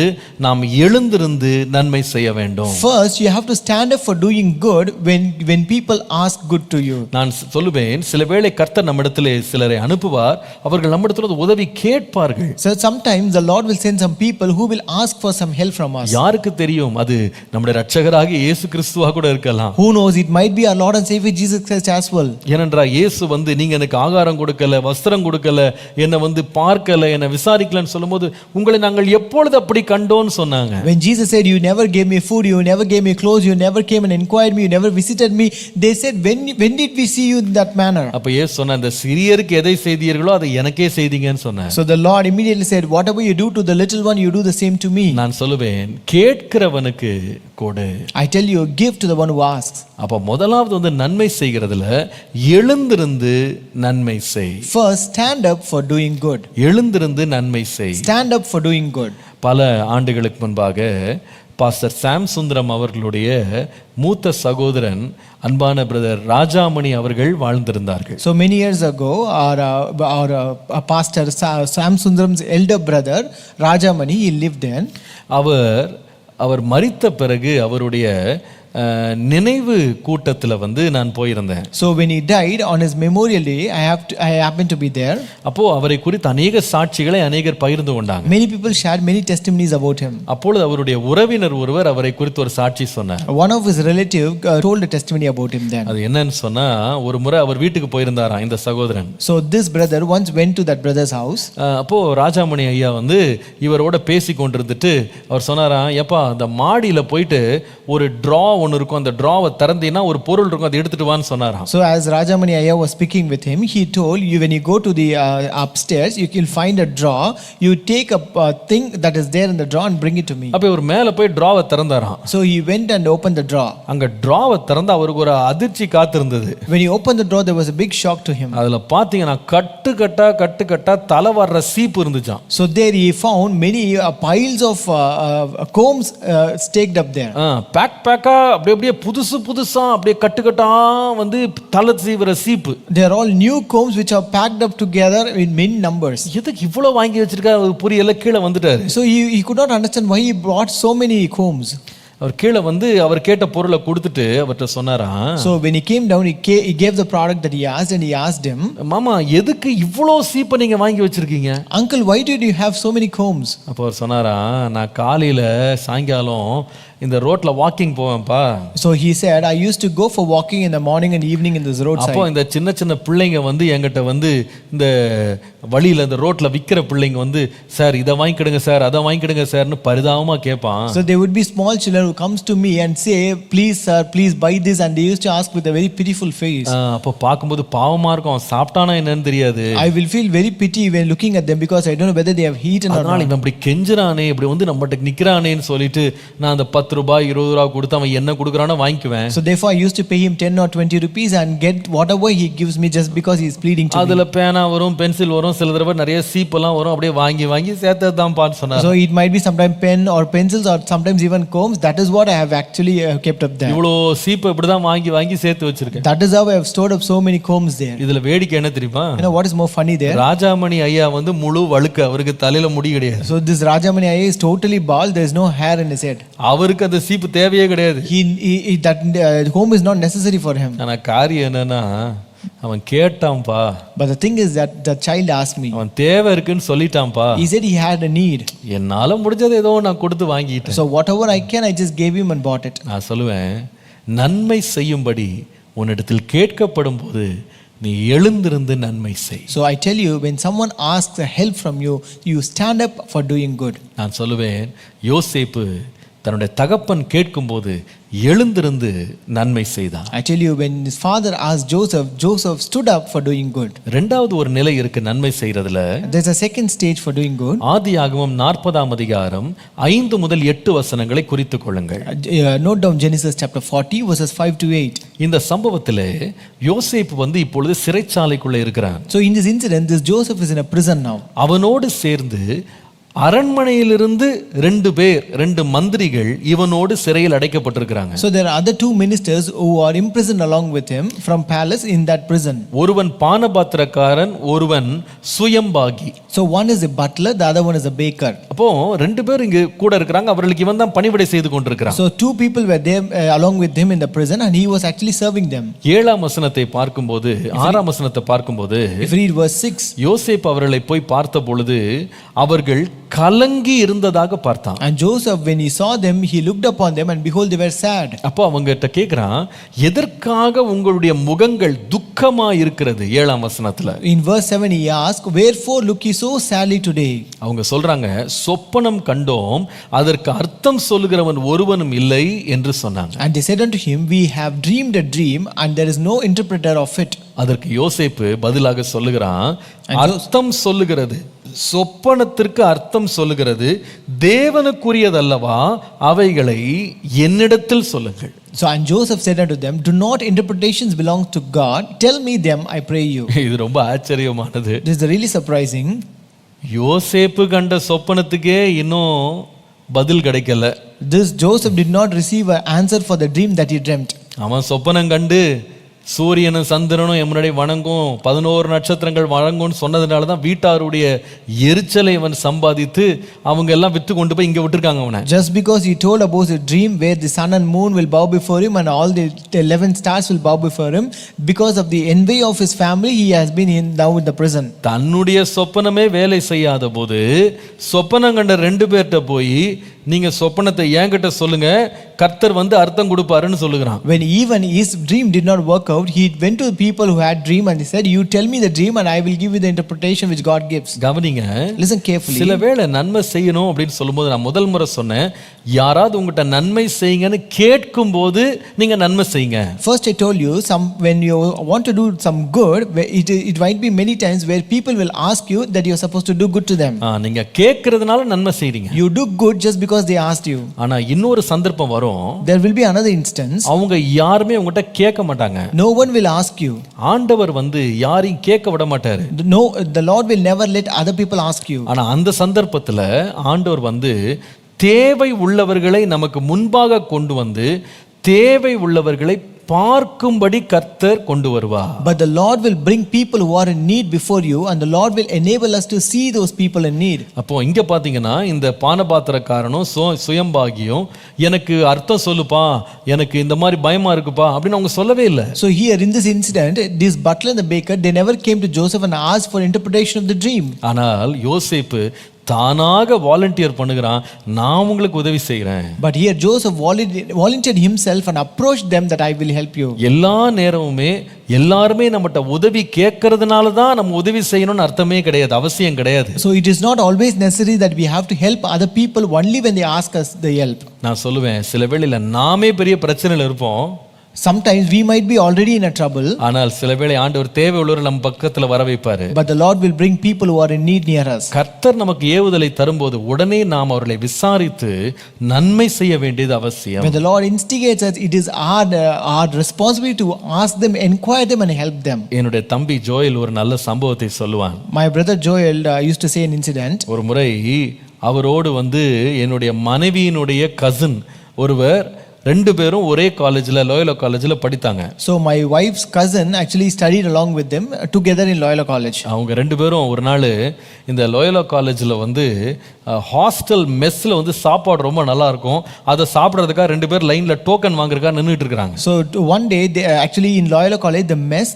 [SPEAKER 1] நாம் எழுந்திருந்து நன்மை செய்ய வேண்டும்.
[SPEAKER 2] First you have to stand up for doing good when people ask good to you.
[SPEAKER 1] நான் சொல்லுவேன், சில வேளை கர்த்தர் நம்மிடத்திலே சிலரை அனுப்புவார், அவர்கள் நம்மிடத்தில் உதவி கேட்பார்கள்.
[SPEAKER 2] So sometimes the Lord will send some people who will ask for some help from us.
[SPEAKER 1] யாருக்கு தெரியும், அது நம்முடைய இரட்சகராகிய இயேசு கிறிஸ்துவா கூட இருக்கலாம்.
[SPEAKER 2] Who knows, it might be our Lord and Savior Jesus Christ as well.
[SPEAKER 1] ஏனென்றால் இயேசு வந்து நீங்க எனக்கு ஆகாரம் கொடுக்கல, வஸ்திரம் கொடுக்கல, என்னை வந்து பார்க்கல, என்னை விசாரிக்கலன்னு சொல்லும்போது உங்களை நாங்கள் எப்பொழுது அப்படி கண்டோன்னு சொன்னாங்க.
[SPEAKER 2] When Jesus said, you never gave me food, you never gave me clothes, you never came and inquired me, you never visited me, they said, when did we see you in that manner?
[SPEAKER 1] அப்ப இயேசு சொன்ன, அந்த சிறியருக்கு எதை செய்தீர்களோ அதை எனக்கே செய்தீங்கன்னு சொன்னார்.
[SPEAKER 2] So the Lord immediately said, whatever you do to the little one, you do the same to me.
[SPEAKER 1] நான் சொல்லுவேன், கேட்கிறவனுக்கு கொடு.
[SPEAKER 2] I tell you, give to the one who asks.
[SPEAKER 1] அப்ப முதலாவது வந்து நன்மை செய்கிறதுல எழுந்திருந்து நன்மை செய்.
[SPEAKER 2] First, stand up for doing good.
[SPEAKER 1] எழுந்திருந்து நன்மை செய்.
[SPEAKER 2] Stand up for doing good.
[SPEAKER 1] பல ஆண்டுகளுக்கு முன்பாக பாஸ்டர் சாம் சுந்தரம் அவர்களுடைய மூத்த சகோதரன் அன்பான பிரதர் ராஜாமணி அவர்கள் வாழ்ந்திருந்தார்கள்.
[SPEAKER 2] So many years ago, our pastor Sam Sundaram's elder brother Rajamani, he lived then.
[SPEAKER 1] அவர் மரித்த பிறகு அவருடைய நினைவு கூட்டத்தில் வந்து நான் போயிருந்தேன்.
[SPEAKER 2] So when he died on his memorial day, I happened to be there.
[SPEAKER 1] அப்போ அவரை குறித்து அநேக சாட்சிகளை அநேகர் பகிர்ந்து கொண்டாங்க.
[SPEAKER 2] Many people shared many testimonies about him.
[SPEAKER 1] அப்பொழுது அவருடைய உறவினர் ஒருவர் அவரை குறித்து ஒரு சாட்சி சொன்னார்.
[SPEAKER 2] One of his relative told a testimony about him then.
[SPEAKER 1] அது என்னன்னு சொன்னா, ஒரு முறை அவர் வீட்டுக்கு போயிருந்தாராம் இந்த சகோதரன்.
[SPEAKER 2] So this brother once went to that brother's house.
[SPEAKER 1] அப்போ ராஜாமணி ஐயா வந்து இவரோட பேசி கொண்டிருந்துட்டு அவர் சொன்னாராம், எப்பா அந்த மாடியில போயிட்டு ஒரு டிரா ஒன்று இருக்கும், அந்த டிராவை திறந்தீங்கன்னா ஒரு பொருள் இருக்கும், அதை எடுத்துட்டு வான்னு சொன்னாராம்.
[SPEAKER 2] So as Rajamani Ayya was speaking with him, he told you, when you go to the upstairs, you will find a drawer, you take a thing that is there in the drawer and bring it to me.
[SPEAKER 1] அப்போ ஒரு மேல போய் டிராவை திறந்தாராம்.
[SPEAKER 2] So he went and opened the drawer.
[SPEAKER 1] அங்க டிராவை திறந்து அவருக்கு ஒரு அதிர்ச்சி காத்திருந்தது.
[SPEAKER 2] When he opened the drawer, there was a big shock to him.
[SPEAKER 1] அதுல பாத்தீங்கன்னா கட்டு கட்டா தலை வர்ற சீப்பு இருந்துச்சாம்.
[SPEAKER 2] So there he found many piles of combs staked up there.
[SPEAKER 1] பேக்கா அப்படியே புதுசா அப்படியே கட்டுக்கட்டா வந்து தலை சீவுற சீப்பு.
[SPEAKER 2] They are all new combs which are packed up together in many numbers.
[SPEAKER 1] எதுக்கு இவ்வளவு வாங்கி வச்சிருக்கா புரியல, கீழே வந்துட்டாரு.
[SPEAKER 2] So he could not understand why he brought so many combs.
[SPEAKER 1] அவர் கீழே வந்து அவர் கேட்ட பொருளை கொடுத்துட்டு அவர்கிட்ட சொன்னாராம்.
[SPEAKER 2] So when he came down, he gave the product that he asked, and he asked him,
[SPEAKER 1] மாமா எதுக்கு இவ்வளோ சீப்பை நீங்க வாங்கி வச்சிருக்கீங்க?
[SPEAKER 2] Uncle, why did you have so many combs?
[SPEAKER 1] அப்போ அவர் சொன்னாராம், நான் காலையில சாயங்காலம் இந்த ரோட்ல walking போவேன்ப்பா.
[SPEAKER 2] So he said, I used to go for walking in the morning and evening in this roadside.
[SPEAKER 1] அப்போ இந்த சின்ன பிள்ளைங்க வந்து என்கிட்ட வந்து இந்த வழியில இந்த ரோட்ல விக்கிற பிள்ளைங்க வந்து, சார் இதை வாங்கிக்கிடுங்க சார், அதை வாங்கிக்கிடுங்க சார்னு பரிதாபமா கேட்பான்.
[SPEAKER 2] So there would be small children who comes to me and say, please sir, please buy this, and they used to ask with a very pitiful face.
[SPEAKER 1] அப்போ பார்க்கும்போது பாவமா இருக்கும், சாப்பிட்டானா என்னன்னு தெரியாது.
[SPEAKER 2] I will feel very pity when looking at them because I don't know whether they have eaten or not.
[SPEAKER 1] அதனால இவன் இப்படி கெஞ்சுறானே, இப்படி வந்து நம்மகிட்ட நிக்கிறானேன்னு சொல்லிட்டு நான் அந்த 10 ரூபாய் 20 ரூபாய் கொடுத்து அவன் என்ன கொடுக்குறானோ வாங்கிக்குவேன்.
[SPEAKER 2] So therefore I used to pay him 10 or 20 rupees and get whatever he gives me just because he is pleading to me.
[SPEAKER 1] அதுல பேனா வரும், பென்சில் வரும், சில தடவை நிறைய சீப்பெல்லாம் வரும், அப்படியே வாங்கி சேர்த்ததான் பான்னு சொன்னார்.
[SPEAKER 2] So it might be sometimes pen or pencils or sometimes even combs. That is what I have actually kept up there.
[SPEAKER 1] இவ்வளோ சீப்பை இப்படிதான் வாங்கி சேர்த்து வச்சிருக்கேன்.
[SPEAKER 2] That is how I have stored up so many combs there.
[SPEAKER 1] இதுல வேடிக்கை என்ன தெரியுமா?
[SPEAKER 2] You know what is more funny there?
[SPEAKER 1] Rajamani ஐயா வந்து முழு வழுக்க, அவருக்கு தலையில முடி கிடையாது.
[SPEAKER 2] So this Rajamani Ayya is totally bald. There is no hair in his head.
[SPEAKER 1] அவருக்கு அந்த சீப்பு தேவையே கிடையாது.
[SPEAKER 2] That home is not necessary for him.
[SPEAKER 1] ஆனா காரியம் என்னன்னா, அவன் கேட்டான்பா.
[SPEAKER 2] But the thing is that the child asked me.
[SPEAKER 1] அவன் தேவை இருக்குன்னு சொல்லிட்டான்பா.
[SPEAKER 2] He said he had a need.
[SPEAKER 1] என்னால முடிஞ்சது ஏதோ நான் கொடுத்து வாங்கிட்டேன்.
[SPEAKER 2] So whatever I can, I just gave him and bought it.
[SPEAKER 1] நான் சொல்லுவேன், நன்மை செய்யும்படி உன்னிடத்தில் கேட்கப்படும் போது நீ எழுந்திருந்து நன்மை செய்.
[SPEAKER 2] So I tell you, when someone asks a help from you, you stand up for doing good.
[SPEAKER 1] நான் சொல்லுவேன், யோசேப்பு தன்னுடைய தகப்பன் கேட்கும்போது எழுந்திருந்து நன்மை செய்தான்.
[SPEAKER 2] I tell you, when his father asked Joseph, Joseph stood up for doing good.
[SPEAKER 1] இரண்டாவது ஒரு நிலை இருக்கு நன்மை செய்யறதுல.
[SPEAKER 2] There's a second stage for doing good.
[SPEAKER 1] ஆதியாகமம் 40ஆம் அதிகாரம் 5 முதல் 8 வசனங்களை குறித்துக் கொள்ளுங்கள்.
[SPEAKER 2] Note down Genesis chapter 40 verses 5 to 8.
[SPEAKER 1] இந்த சம்பவத்திலே யோசேப்பு வந்து இப்பொழுது சிறைச்சாலைக்குள்ள இருக்கிறான்.
[SPEAKER 2] So in this incident, this Joseph is in a prison now.
[SPEAKER 1] அவனோடு சேர்ந்து அரண்மனையிலிருந்து 2 மந்திரிகள் இவனோடு சிறையில் அடைக்கப்பட்டிருக்கிறாங்க.
[SPEAKER 2] So there are other 2 ministers who are imprisoned along with him from palace in that prison.
[SPEAKER 1] ஒருவன் பானபாத்திரக்காரன், ஒருவன் சுயம்பாகி.
[SPEAKER 2] So one is a butler, the other one is a baker.
[SPEAKER 1] அப்போ 2 பேர் இங்க கூட இருக்கிறாங்க. அவர்களுக்கு இவன் தான் பணிவிடை செய்து கொண்டிருக்கிறான்.
[SPEAKER 2] So 2 people were there along with him in the prison and he was actually serving them.
[SPEAKER 1] 7ஆம் வசனத்தை பார்க்கும்போது 6ஆம் வசனத்தை பார்க்கும்போது
[SPEAKER 2] If you read verse 6,
[SPEAKER 1] யோசேப்பு அவர்களை போய் பார்த்த பொழுது அவர்கள் கலங்கி இருந்ததாக பார்த்தான்.
[SPEAKER 2] and Joseph, when he saw them, he looked upon them and behold they were sad.
[SPEAKER 1] அப்போ அவங்ககிட்ட கேக்குறான், எதற்காக உங்களுடைய முகங்கள் துக்கமா இருக்கிறது? 7ஆம் வசனத்துல
[SPEAKER 2] In verse 7 he asked, wherefore look ye so sadly today?
[SPEAKER 1] அவங்க சொல்றாங்க, சொப்பனம் கண்டோம், அதற்கு அர்த்தம் சொல்லுகிறவன் ஒருவனும் இல்லை என்று சொன்னாங்க.
[SPEAKER 2] And they said unto him, we have dreamed a dream and there is no interpreter of it.
[SPEAKER 1] அதற்கு யோசேப்பு பதிலாக சொல்லுகிறான், அர்த்தம் சொல்லுகிறது, சொப்பனத்திற்கு அர்த்தம் சொல்லுகிறது தேவனுக்குரியதல்லவா, அவைகளை என்னிடத்தில் சொல்லுங்கள்.
[SPEAKER 2] So and Joseph said unto them, do not interpretations belong to God, tell me them, I pray you.
[SPEAKER 1] இது ரொம்ப ஆச்சரியமானது.
[SPEAKER 2] This is really surprising.
[SPEAKER 1] யோசேப்பு கண்ட சொப்பனத்துக்கே இன்னும் பதில் கிடைக்கல.
[SPEAKER 2] This Joseph did not receive an answer for the dream that he dreamt.
[SPEAKER 1] அவன் சொப்பனம் கண்டு சூரியனும் சந்திரனும் எம்முடைய வணங்கும், 11 நட்சத்திரங்கள் வணங்கும்னு சொன்னதுனால தான் வீட்டாருடைய எரிச்சலை அவன் சம்பாதித்து அவங்க எல்லாம் வித்து கொண்டு போய் இங்க விட்டுருக்காங்க அவனை.
[SPEAKER 2] Just because he told about a dream where the sun and moon will bow before him and all the 11 stars will bow before him, because of the envy of his family he has been now in the prison.
[SPEAKER 1] தன்னுடைய சொப்பனமே வேலை செய்யாத போது சொப்பனம் கண்ட 2 பேர்ட்ட போய் நீங்க சொப்பனத்தை என்கிட்ட சொல்லுங்க, கர்த்தர் வந்து அர்த்தம் கொடுப்பாருன்னு சொல்லுகிறான்.
[SPEAKER 2] When even his dream did not work out, he went to the people who had dream and he said, you tell me the dream and I will give you the interpretation which God gives.
[SPEAKER 1] கவனிங்க,
[SPEAKER 2] Listen carefully.
[SPEAKER 1] சில வேளை நன்மை செய்யணும் அப்படின்னு சொல்லும்போது நான் முதல் முறை சொன்னேன், யாராவது உங்ககிட்ட நன்மை செய்யுங்கன்னு கேட்கும் போது நீங்க நன்மை செய்யுங்க.
[SPEAKER 2] First I told you, when you want to do some good, it might be many times where people will ask you that you are supposed to do good to them.
[SPEAKER 1] நீங்க கேட்கறதுனால நன்மை செய்றீங்க.
[SPEAKER 2] You do good just because they asked you.
[SPEAKER 1] ஆனா இன்னொரு சந்தர்ப்பம் வரும்,
[SPEAKER 2] There will be another instance.
[SPEAKER 1] அவங்க யாருமே உங்ககிட்ட கேட்க மாட்டாங்க.
[SPEAKER 2] No one will ask you.
[SPEAKER 1] ஆண்டவர் வந்து யாரையும் கேட்க விட மாட்டாரு.
[SPEAKER 2] No, the Lord will never let other people ask you.
[SPEAKER 1] ஆனா அந்த சந்தர்ப்பத்துல ஆண்டவர் வந்து தேவை உள்ளவர்களை நமக்கு முன்பாக கொண்டு வந்து தேவை உள்ளவர்களை பார்க்கும்படி கர்த்தர் கொண்டு வருவார்.
[SPEAKER 2] But the Lord will bring people who are in need before you and the Lord will enable us to see those people in need.
[SPEAKER 1] அப்போ இங்க பாத்தீங்கன்னா இந்த பானபாத்திரக்காரனும் சுயம்பாகியும் எனக்கு அர்த்தம் சொல்லுப்பா, எனக்கு இந்த மாதிரி பயமா இருக்குப்பா அப்படின்னு அவங்க சொல்லவே இல்லை.
[SPEAKER 2] So here in this incident, this butler and the baker, they never came to Joseph and asked for interpretation of the dream.
[SPEAKER 1] ஆனால் யோசேப்பு தானாக வாலண்டியர் பண்ணுகிறான், நான் உங்களுக்கு உதவி செய்கிறேன்.
[SPEAKER 2] But here Joseph volunteered himself and approached them that I will help you.
[SPEAKER 1] எல்லா நேரமுமே எல்லாருமே நம்மகிட்ட உதவி கேட்கறதுனால தான் நம்ம உதவி செய்யணும்னு அர்த்தமே கிடையாது, அவசியம் கிடையாது.
[SPEAKER 2] So it is not always necessary that we have to help other people only when they ask us the help.
[SPEAKER 1] நான் சொல்லுவேன், சில வேளையில நாமே பெரிய பிரச்சனையில் இருப்போம்.
[SPEAKER 2] Sometimes we might be already in a trouble.
[SPEAKER 1] ஆனால் சில வேளை ஆண்டவர் தேவை உள்ளவரை நம்ம பக்கத்துல வர வைப்பாரு.
[SPEAKER 2] But the Lord will bring people who are in need near us.
[SPEAKER 1] கர்த்தர் நமக்கு ஏவுதலை தரும்போது உடனே நாம் அவர்களை விசாரித்து நன்மை செய்ய வேண்டியது அவசியம்.
[SPEAKER 2] When the Lord instigates us, it is our responsibility to ask them, inquire them and help them.
[SPEAKER 1] என்னுடைய தம்பி ஜோயல் ஒரு நல்ல சம்பவத்தை சொல்லுவான்.
[SPEAKER 2] My brother Joel used to say an incident.
[SPEAKER 1] ஒரு முறை அவரோடு வந்து என்னுடைய மனைவியினுடைய கசின் ஒருவர் 2 பேரும் ஒரே காலேஜ்ல லோயோலா காலேஜ்ல படித்தாங்க.
[SPEAKER 2] So my wife's cousin actually studied along with them together in Loyola College.
[SPEAKER 1] அவங்க 2 பேரும் ஒரு நாள் இந்த லோயோலா காலேஜ்ல வந்து ஹாஸ்டல் மெஸ்ல வந்து சாப்பாடு ரொம்ப நல்லா இருக்கும், அதை சாப்பிடுறதுக்காக 2 பேர் லைன்ல டோக்கன் வாங்குறதுக்காக நின்னுட்டு இருக்காங்க.
[SPEAKER 2] So one day they actually in Loyola College the mess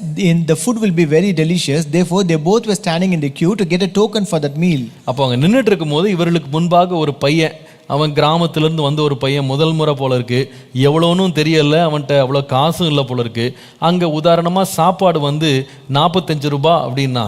[SPEAKER 2] the food will be very delicious, therefore they both were standing in the queue to get a token for that meal.
[SPEAKER 1] அப்போ அவங்க நின்னுட்டு இருக்கும்போது இவர்களுக்கு முன்பாக ஒரு பையன், அவன் கிராமத்திலேருந்து வந்த ஒரு பையன், முதல் முறை போல இருக்கு, எவ்வளோன்னு தெரியல, அவன்கிட்ட அவ்வளோ காசும் இல்லை போல இருக்கு. அங்கே உதாரணமாக சாப்பாடு வந்து 45 ரூபா அப்படின்னா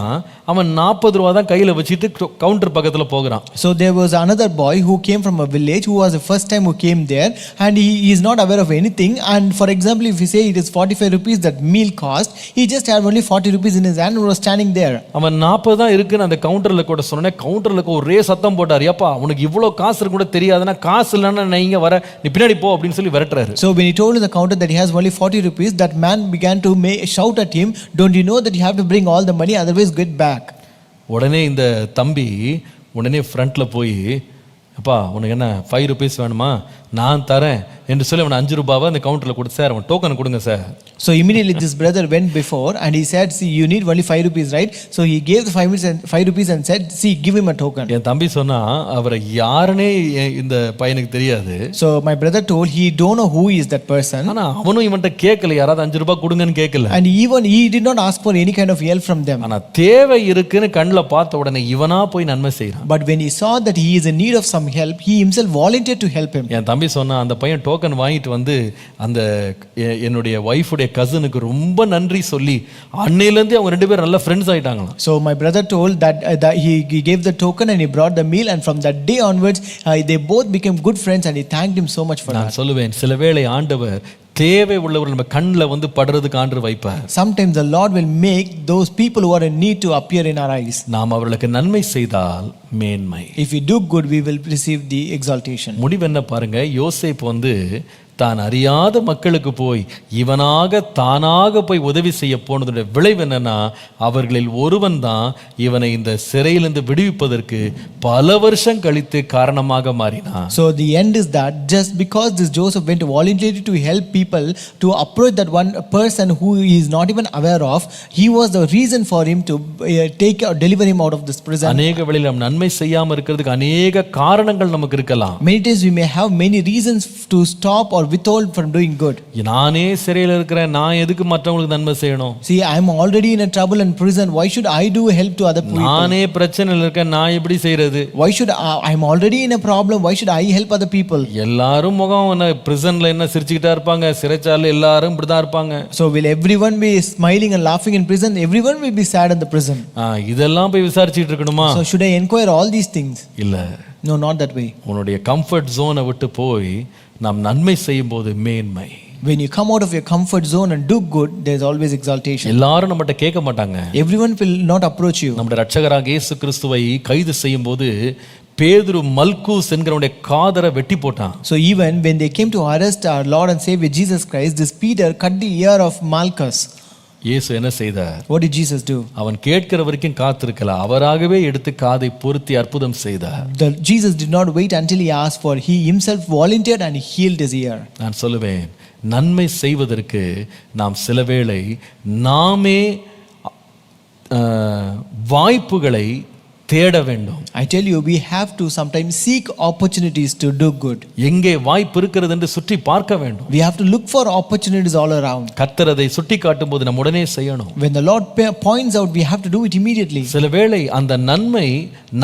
[SPEAKER 1] அவன் 40 ரூபா தான் கையில் வச்சுட்டு கவுண்டர் பக்கத்தில் போகிறான்.
[SPEAKER 2] So there was another boy who came from a village who was the first time who came there and he is not aware of anything, and for example if we say it is 45 rupees that meal cost, he just had only 40 rupees in his hand and was standing there.
[SPEAKER 1] அவன் 40 தான் இருக்குன்னு அந்த கவுண்டரில் கூட சொன்னேன். கவுண்டரில் ஒரே சத்தம் போட்டார், ஏப்பா உனக்கு இவ்வளோ காசு இருக்கு கூட தெரியாது, அதனா காசு இல்லைன்னா நான் இங்கே வர, நீ பின்னாடி போ அப்படின்னு சொல்லி விரட்டுறாரு.
[SPEAKER 2] So when he told the counter that he has only 40 rupees, that man began to shout at him, don't you know that you have to bring all the money otherwise get back.
[SPEAKER 1] உடனே இந்த தம்பி உடனே ஃப்ரண்ட்ல போய், அப்பா உனக்கு என்ன 5 rupees வேணுமா, நான் தரேன் என்று சொல்லி அவன் 5 ரூபாவை அந்த கவுண்டரில் கொடுத்து, சார் அவன் டோக்கன் கொடுங்க sir.
[SPEAKER 2] So immediately this brother went before and he said, see, you need only 5 rupees, right? So he gave the 5 rupees and said, see, give him a token.
[SPEAKER 1] என் தம்பி சொன்னா அவரை யாருன்னே இந்த பையனுக்கு தெரியாது.
[SPEAKER 2] So my brother told he don't know who is that person.
[SPEAKER 1] ஆனா அவனும் இவன்ட்ட கேட்கல, யாராவது 5 ரூபாய் கொடுங்கன்னு கேட்கல.
[SPEAKER 2] And even he did not ask for any kind of help from them.
[SPEAKER 1] ஆனா தேவை இருக்குன்னு கண்ணில் பார்த்த உடனே இவனா போய் நன்மை செய்யறான்.
[SPEAKER 2] But when he saw that he is in need of some help, he himself volunteered to help him.
[SPEAKER 1] என் தம்பி சொன்னா அந்த பையன் டோக்கன் வாங்கிட்டு வந்து அந்த என்னுடைய வைஃபுடைய கசினுக்கு ரொம்ப நன்றி சொல்லி அன்னையிலேருந்து அவங்க 2 பேரும் நல்ல friends ஆயிட்டாங்களாம்.
[SPEAKER 2] So my brother told that he gave the token and he brought the meal, and from that day onwards they both became good friends and he thanked him so much for that.
[SPEAKER 1] நான் சொல்லுவேன், சில வேளை ஆண்டவர் தேவை உள்ளவர்கள் நம்ம கண்ணில் வந்து படுறதுக்கு ஆண்டு வைப்பார்.
[SPEAKER 2] Sometimes the Lord will make those people who are in need to appear in our eyes.
[SPEAKER 1] நாம் அவர்களுக்கு நன்மை செய்தால் மேன்மை.
[SPEAKER 2] If we do good, we will receive the exaltation.
[SPEAKER 1] முடிவு என்ன பாருங்க, யோசேப்பு வந்து தான் அறியாத மக்களுக்கு போய் இவனாக தானாக போய் உதவி செய்ய போனதுடைய விளைவு என்னன்னா, அவர்களில் ஒருவன் தான் இவனை இந்த சிறையிலிருந்து விடுவிப்பதற்கு பல வருஷம் கழித்து காரணமாக மாறினான்.
[SPEAKER 2] So the end is that just because this Joseph went voluntarily to help people to approach that one person who he is not even aware of, he was the reason for him to take or deliver him out of this prison.
[SPEAKER 1] அநேக வழியில் நாம் நன்மை செய்யாம இருக்கிறதுக்கு அநேக காரணங்கள் நமக்கு இருக்கலாம்.
[SPEAKER 2] Many times we may have many reasons to stop or withhold from doing good.
[SPEAKER 1] நானே சிறையில் இருக்கிறேன், நான் எதுக்கு மற்றவங்களுக்கு நன்மை செய்யணும்?
[SPEAKER 2] See, I am already in a trouble and prison, why should I do help to other people?
[SPEAKER 1] நானே பிரச்சனையில் இருக்கேன், நான் எப்படி செய்யறது?
[SPEAKER 2] Why should I am already in a problem, why should I help other people?
[SPEAKER 1] எல்லாரும் முகம் என்ன பிரிசன்ல என்ன சிரிச்சுக்கிட்டா இருப்பாங்க, சிறைச்சாலையில் எல்லாரும் இப்படிதான் இருப்பாங்க.
[SPEAKER 2] So will everyone be smiling and laughing in prison? Everyone will be sad in the prison.
[SPEAKER 1] இதெல்லாம் போய் விசாரிச்சிட்டு இருக்கணுமா?
[SPEAKER 2] So should I inquire all these things?
[SPEAKER 1] இல்ல.
[SPEAKER 2] No, not that way.
[SPEAKER 1] உன்னுடைய கம்ஃபர்ட் ஜோனை விட்டு போய் நாம் நன்மை செய்யும் போது மேன்மை.
[SPEAKER 2] When you come out of your comfort zone and do good, there is always exaltation.
[SPEAKER 1] எல்லாரும் நம்மகிட்ட கேட்க மாட்டாங்க.
[SPEAKER 2] Everyone will not approach you.
[SPEAKER 1] நம்முடைய இரட்சகராக இயேசு கிறிஸ்துவை கைது செய்யும் போது பேதுரு மல்கூஸ் என்கிறவனுடைய காதரை வெட்டி போட்டான்.
[SPEAKER 2] So even when they came to arrest our Lord and Savior Jesus Christ, this Peter cut the ear of Malchus.
[SPEAKER 1] இயேசு என்ன செய்தார்?
[SPEAKER 2] What did Jesus do?
[SPEAKER 1] அவன் கேட்கிற வரைக்கும் காத்திருக்கல, அவராகவே எடுத்து காதை பொருத்தி அற்புதம் செய்தார்.
[SPEAKER 2] Jesus did not wait until he asked for, he himself volunteered and he healed his ear.
[SPEAKER 1] நான் சொல்லுவேன், நன்மை செய்வதற்கு நாம் சில வேளை நாமே வாய்ப்புகளை தேட வேண்டும்.
[SPEAKER 2] I tell you, we have to sometimes seek opportunities to do good.
[SPEAKER 1] எங்கே வாய்ப்பு இருக்கிறது என்று சுற்றி பார்க்க வேண்டும்.
[SPEAKER 2] We have to look for opportunities all around.
[SPEAKER 1] கர்த்தர் அதை சுட்டி காட்டும் போது நம்ம உடனே செய்யணும்.
[SPEAKER 2] When the Lord points out, we have to do it immediately.
[SPEAKER 1] சில வேளை அந்த நன்மை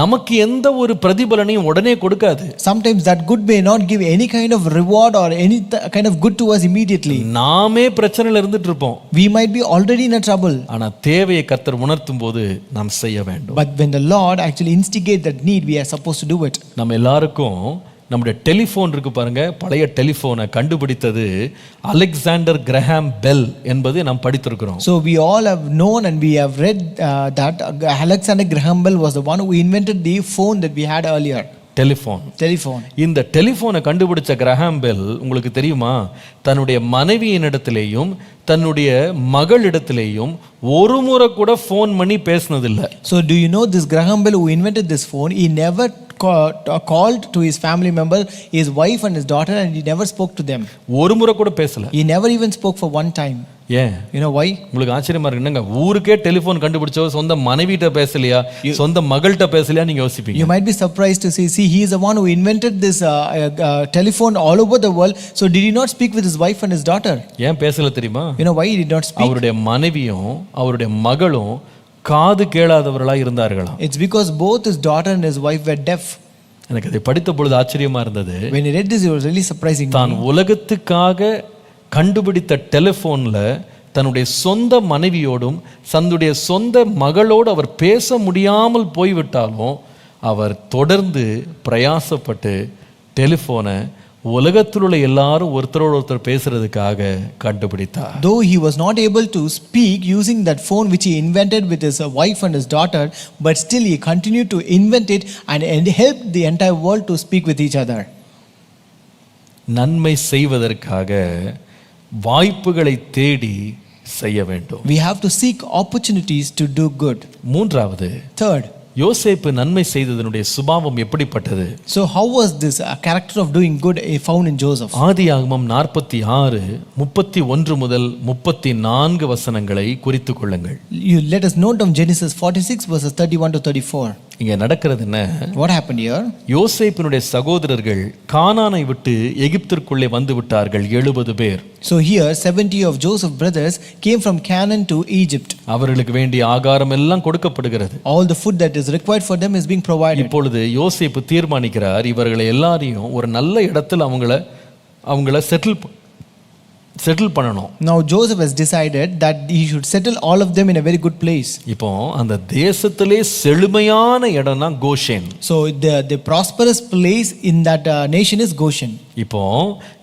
[SPEAKER 1] நமக்கு எந்த ஒரு பிரதிபலனையும் உடனே கொடுக்காது.
[SPEAKER 2] Sometimes that good may not give any kind of reward or any kind of good to us immediately.
[SPEAKER 1] நாமே பிரச்சனையில இருந்துட்டு இருப்போம்.
[SPEAKER 2] We might be already in a trouble.
[SPEAKER 1] ஆனா தேவையை கர்த்தர் உணர்த்தும் போது நாம் செய்ய வேண்டும்.
[SPEAKER 2] But when the Lord actually instigate that need, we are supposed to do it.
[SPEAKER 1] நம்ம எல்லாருக்கும் நம்முடைய டெலிஃபோன் இருக்கு பாருங்க, பழைய டெலிஃபோனை கண்டுபிடித்தது அலெக்சாண்டர் கிரஹாம் பெல் என்பதை நாம் படித்திருக்கிறோம்.
[SPEAKER 2] So we all have known and we have read that Alexander Graham Bell was the one who invented the phone that we had earlier. Telephone. இந்த
[SPEAKER 1] டெலிஃபோனை கண்டுபிடிச்ச கிரஹாம் பெல் உங்களுக்கு தெரியுமா, தன்னுடைய மனைவியினிடத்திலேயும் தன்னுடைய மகளிடத்திலேயும் ஒரு முறை கூட ஃபோன் பண்ணி பேசினதில்லை.
[SPEAKER 2] So do you know this Graham Bell who invented this phone, he never called to his family member, his wife and his daughter, and he never spoke to them.
[SPEAKER 1] ஒரு முறை கூட பேசல.
[SPEAKER 2] He never even spoke for one time.
[SPEAKER 1] ஏன்?
[SPEAKER 2] You know why?
[SPEAKER 1] உங்களுக்கு ஆச்சரியமா இருக்கு, என்னங்க ஊருக்கே டெலிஃபோன் கண்டுபிடிச்சவர் சொந்த மனைவிட்ட பேசலையா, சொந்த மகள்கிட்ட பேசலையா நீங்க யோசிப்பீங்க.
[SPEAKER 2] You might be surprised to see he is the one who invented this telephone all over the world. So did he not speak with his wife and his daughter?
[SPEAKER 1] ஏன் பேசல தெரியுமா?
[SPEAKER 2] You know why he did not speak?
[SPEAKER 1] அவருடைய மனைவியும் அவருடைய மகளும் காது கேளாதவர்களா இருந்தார்களாம்.
[SPEAKER 2] It's because both his daughter and his wife were deaf.
[SPEAKER 1] எனக்கு அதை படித்த பொழுது ஆச்சரியமா இருந்தது.
[SPEAKER 2] When he read this, it was really surprising.
[SPEAKER 1] தான் உலகத்துக்காக கண்டுபிடித்த டெலிஃபோன்ல தன்னுடைய சொந்த மனைவியோடும் தன்னுடைய சொந்த மகளோடு அவர் பேச முடியாமல் போய்விட்டாலும் அவர் தொடர்ந்து பிரயாசப்பட்டு டெலிஃபோனை உலகத்தில் உள்ள எல்லாரும் ஒருத்தரோடு ஒருத்தர் பேசுறதுக்காக கண்டுபிடித்தார்.
[SPEAKER 2] Though he was not able to speak using that phone which he invented with his wife and his daughter, but still he continued to invent it and helped the entire world to speak with each other.
[SPEAKER 1] நன்மை செய்வதற்காக வாய்ப்புகளை தேடி செய்ய வேண்டும்.
[SPEAKER 2] We have to seek opportunities to do good.
[SPEAKER 1] மூன்றாவது,
[SPEAKER 2] Third,
[SPEAKER 1] யோசேப்பு நன்மை செய்ததனுடைய சுபாவம் எப்படிப்பட்டது?
[SPEAKER 2] So how was this character of doing good found in Joseph?
[SPEAKER 1] ஆதியாகமம் 46:31 முதல் 34 வசனங்களை குறித்துக் கொள்ளுங்கள்.
[SPEAKER 2] You let us note down Genesis 46 verses 31 to 34.
[SPEAKER 1] இங்க நடக்கிறது என்ன?
[SPEAKER 2] What happened here?
[SPEAKER 1] யோசேப்பினுடைய சகோதரர்கள் கானானை விட்டு எகிப்திற்குள்ளே வந்து விட்டார்கள் 70 பேர்.
[SPEAKER 2] So here 70 of Joseph's brothers came from Canaan to Egypt.
[SPEAKER 1] அவர்களுக்கு வேண்டிய ஆகாரம் எல்லாம் கொடுக்கப்படுகிறது.
[SPEAKER 2] All the food that is required for them is being provided.
[SPEAKER 1] இப்பொழுது யோசேப்பு தீர்மானிக்கிறார், இவர்களை எல்லாரையும் ஒரு நல்ல இடத்துல அவங்கள செட்டில் பண்ணணும்.
[SPEAKER 2] Now Joseph has decided that he should settle all of them in a very good place.
[SPEAKER 1] இப்போ அந்த தேசத்திலே செழுமையான இடம்னா Goshen.
[SPEAKER 2] So the prosperous place in that nation is Goshen.
[SPEAKER 1] இப்போ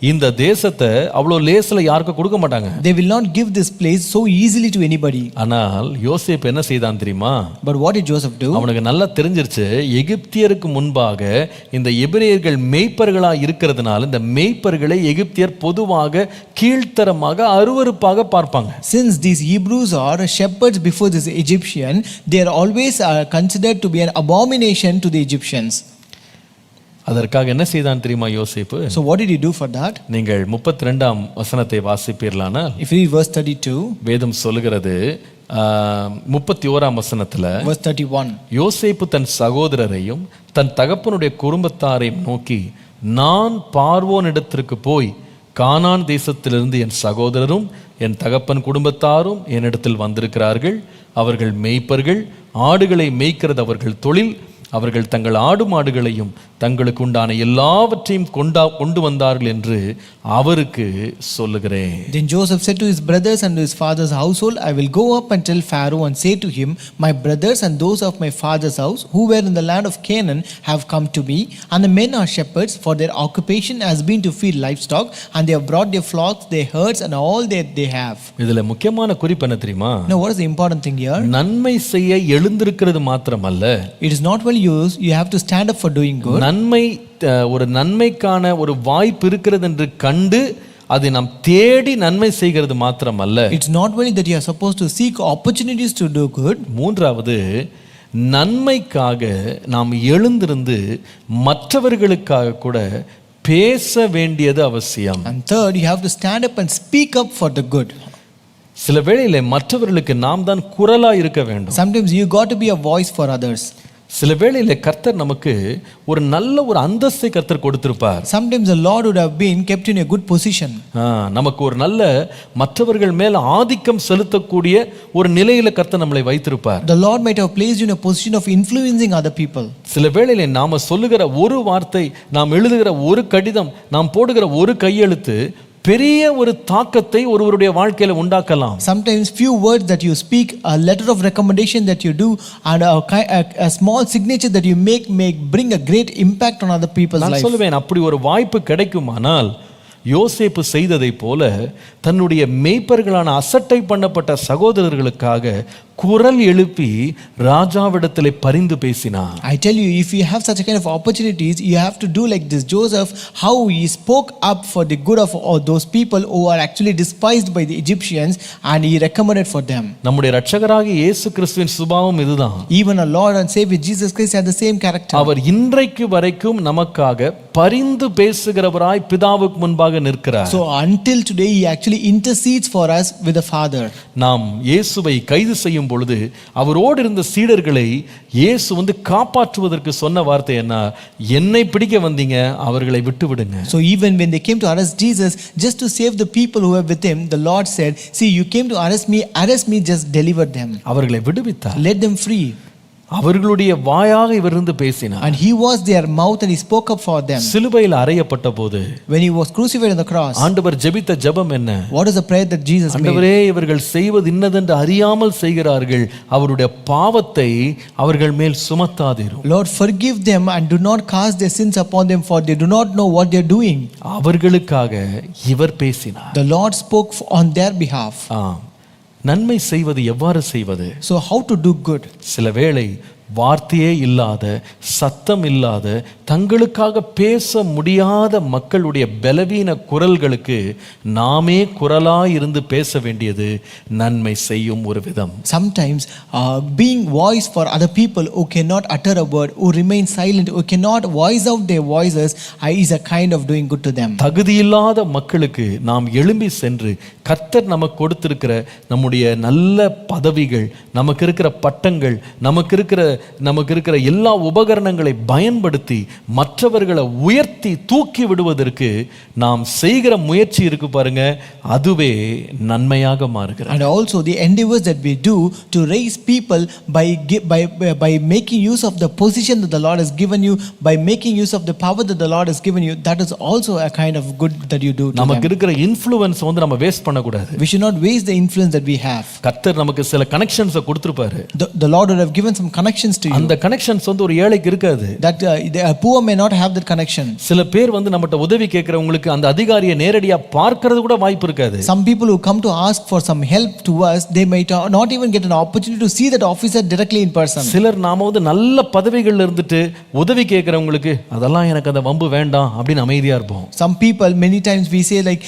[SPEAKER 1] இந்த தேசத்தை அவ்வளோ லேசில் யாருக்கும் கொடுக்க மாட்டாங்க.
[SPEAKER 2] They will not give this place so easily to anybody.
[SPEAKER 1] ஆனால் யோசேப்பு என்ன செய்தான் தெரியுமா?
[SPEAKER 2] But what did Joseph do?
[SPEAKER 1] அவனுக்கு நல்லா தெரிஞ்சிருச்சு, எகிப்தியருக்கு முன்பாக இந்த எபிரேயர்கள் மேய்ப்பர்களா இருக்கிறதுனால இந்த மேய்ப்பர்களை எகிப்தியர் பொதுவாக கீழ்த்தரமாக அருவருப்பாக பார்ப்பாங்க.
[SPEAKER 2] Since these Hebrews are shepherds before this Egyptian, they are always considered to be an abomination to the Egyptians.
[SPEAKER 1] அதற்காக என்ன செய்தான் தெரியுமா யோசேப்பு?
[SPEAKER 2] So what did he do for that?
[SPEAKER 1] நீங்கள் 32ஆம் வசனத்தை வாசிப்பீர்களானால்,
[SPEAKER 2] If you read verse 32,
[SPEAKER 1] வேதம் சொல்லுகிறது 31ஆம் வசனத்துல,
[SPEAKER 2] verse 31,
[SPEAKER 1] யோசேப்பு தன் சகோதரரையும் தன் தகப்பனுடைய குடும்பத்தாரையும் நோக்கி, நான் பார்வோனிடத்திற்கு போய் கானான் தேசத்திலிருந்து என் சகோதரரும் என் தகப்பன் குடும்பத்தாரும் என்னிடத்தில் வந்திருக்கிறார்கள். அவர்கள் மேய்ப்பர்கள், ஆடுகளை மேய்க்கிறது அவர்கள் தொழில். அவர்கள் தங்கள் ஆடு மாடுகளையும் தங்களுக்கு உண்டான எல்லாவற்றையும் கொண்டு வந்தார்கள் என்று அவருக்கு சொல்லுகிறேன்.
[SPEAKER 2] Then Joseph said to his brothers and to his father's household, I will go up and tell Pharaoh and say to him, my brothers and those of my father's house who were in the land of Canaan have come to me, and the men are shepherds, for their occupation has been to feed livestock, and they have brought their flocks, their herds, and all that they have.
[SPEAKER 1] இதுல முக்கியமான குறிப்பு என்ன தெரியுமா?
[SPEAKER 2] Now what is the important thing here?
[SPEAKER 1] நன்மை செய்ய எழுந்திருக்கிறது மாத்திரமல்ல,
[SPEAKER 2] it is not well used, you have to stand up for doing good.
[SPEAKER 1] ஒரு நன்மைக்கான ஒரு வாய்ப்பு இருக்கிறது என்று கண்டு அதை நாம் தேடி நன்மை செய்கிறது மாத்திரமல்ல,
[SPEAKER 2] it's not only that you are supposed to seek opportunities to do good.
[SPEAKER 1] மூன்றாவது, நன்மைக்காக நாம் எழுந்திருந்து மற்றவர்களுக்காக கூட பேச வேண்டியது அவசியம்.
[SPEAKER 2] And third, you have to stand up and speak up for the good.
[SPEAKER 1] சில வேளையிலே மற்றவர்களுக்கு நாம் தான் குரலா இருக்க வேண்டும்.
[SPEAKER 2] Sometimes you got to be a voice for others.
[SPEAKER 1] சில வேளையிலே கர்த்தர் நமக்கு ஒரு நல்ல ஒரு அந்தஸ்தை கர்த்தர் கொடுத்திருப்பார்.
[SPEAKER 2] Sometimes the Lord would have been kept in a good position.
[SPEAKER 1] நமக்கு ஒரு நல்ல மற்றவர்கள் மேல் ஆதிக்கம் செலுத்தக்கூடிய ஒரு நிலையில கர்த்தர் நம்மளை வைத்திருப்பார்.
[SPEAKER 2] The Lord might have placed you in a position of influencing other people.
[SPEAKER 1] சில வேளையிலே நாம சொல்லுகிற ஒரு வார்த்தை, நாம் எழுதுகிற ஒரு கடிதம், நாம் போடுகிற ஒரு கையெழுத்து பெரிய ஒரு தாக்கத்தை ஒருவருடைய வாழ்க்கையில உண்டாக்கலாம்.
[SPEAKER 2] Sometimes few words that you speak, a letter of recommendation that you do, and a small signature that you make bring a great impact on other people's life.
[SPEAKER 1] நான் சொல்லுவேன், அப்படி ஒரு வாய்ப்பு கிடைக்குமானால் யோசேப்பு செய்ததை போல தன்னுடைய மேய்ப்பர்களான அசட்டை பண்ணப்பட்ட சகோதரர்களுக்காக குரல் எழுப்பி ராஜாவிடத்திலே பரிந்து பேசினார்.
[SPEAKER 2] I tell you, if you have such a kind of opportunities, you have to do like this Joseph, how he spoke up for the good of all those people who are actually despised by the Egyptians, and he recommended for them.
[SPEAKER 1] நம்முடைய இரட்சகராகிய இயேசு கிறிஸ்துவின் சுபாவம் இதுதான்.
[SPEAKER 2] Even our Lord and Savior Jesus Christ had the same character.
[SPEAKER 1] அவர் இன்றைக்கு வரைக்கும் நமக்காக பரிந்து பேசுகிறவராய் பிதாவுக்கு முன்பாக நிற்கிறார்.
[SPEAKER 2] So until today he actually intercedes for us with the Father.
[SPEAKER 1] நாம் இயேசுவை கைது செய்யும் பொழுது அவரோடு இருந்த சீடர்களை இயேசு காப்பாற்றுவதற்கு சொன்ன வார்த்தை என்ன? என்னை பிடிக்க வந்தீங்க, அவர்களை விட்டு விடுங்க.
[SPEAKER 2] So even when they came to arrest Jesus just to save the people who were with him, the Lord said, see, you came to arrest me, just deliver them.
[SPEAKER 1] அவர்களை விடுவித்தார்.
[SPEAKER 2] Let them free.
[SPEAKER 1] அவர்களுடைய வாயாக இவர் இருந்து பேசினார்.
[SPEAKER 2] And he was their mouth and he spoke up for them.
[SPEAKER 1] சிலுவையில் அறையப்பட்ட போது,
[SPEAKER 2] when he was crucified on the cross,
[SPEAKER 1] ஆண்டவர் ஜெபித்த ஜெபம் என்ன?
[SPEAKER 2] what is the prayer that Jesus made?
[SPEAKER 1] ஆண்டவரே, இவர்கள் செய்வது இன்னதென்று அறியாமல் செய்கிறார்கள், அவருடைய பாவத்தை அவர்கள் மேல் சுமத்தாதீரும்.
[SPEAKER 2] Lord, forgive them and do not cast their sins upon them, for they do not know what they are doing.
[SPEAKER 1] அவர்களுக்காக இவர் பேசினார்.
[SPEAKER 2] The Lord spoke on their behalf.
[SPEAKER 1] நன்மை செய்வது எவ்வாறு செய்வது?
[SPEAKER 2] So how to do good?
[SPEAKER 1] சில வேளை வார்த்தையே இல்லாத, சத்தம் இல்லாத, தங்களுக்காக பேச முடியாத மக்களுடைய பலவீன குரல்களுக்கு நாமே குரலாய் இருந்து பேச வேண்டியது நன்மை செய்யும் ஒரு விதம்.
[SPEAKER 2] Sometimes being voice for other people who cannot utter a word, who remain silent, who cannot voice out their voices is a kind of doing good to them.
[SPEAKER 1] தகுதியில்லாத மக்களுக்கு நாம் எழும்பி சென்று கர்த்தர் நமக்கு கொடுத்திருக்கிற நம்முடைய நல்ல பதவிகள், நமக்கு இருக்கிற பட்டங்கள், நமக்கு இருக்கிற எல்லா உபகரணங்களை பயன்படுத்தி மற்றவர்களை உயர்த்தி தூக்கி விடுவதற்கு நாம் செய்கிற முயற்சி இருக்கு பாருங்க, அதுவே நன்மையாக மாறுகிறது.
[SPEAKER 2] And also the endeavors that we do to raise people by making use of the position that the Lord has given you, by making use of the power that the Lord has given you, that is also a kind of good that you do to
[SPEAKER 1] நமக்கு
[SPEAKER 2] them.
[SPEAKER 1] இருக்கிற இன்ஃப்ளூயன்ஸ் வந்து நம்ம வேஸ்ட் பண்ணக்கூடாது.
[SPEAKER 2] We should not waste the influence that we have.
[SPEAKER 1] கர்த்தர் நமக்கு சில connections கொடுத்திருப்பாரு.
[SPEAKER 2] The Lord would have given some connections to you.
[SPEAKER 1] அந்த கனெக்ஷன்ஸ் வந்து ஒரு ஏழைக்கு இருக்காது.
[SPEAKER 2] That a poor may not have that connection.
[SPEAKER 1] சில பேர் வந்து நம்மட்ட உதவி கேட்கறவங்களுக்கு அந்த அதிகாரியை நேரடியா பார்க்கிறது கூட வாய்ப்பு இருக்காது.
[SPEAKER 2] Some people who come to ask for some help to us, they might not even get an opportunity to see that officer directly in person.
[SPEAKER 1] சிலர் நாம வந்து நல்ல பதவிகள்ல இருந்துட்டு உதவி கேட்கறவங்களுக்கு அதெல்லாம் எனக்கு அந்த வம்பு வேண்டாம் அப்படின்னு அமைதியா இருப்போம்.
[SPEAKER 2] Some people, many times we say like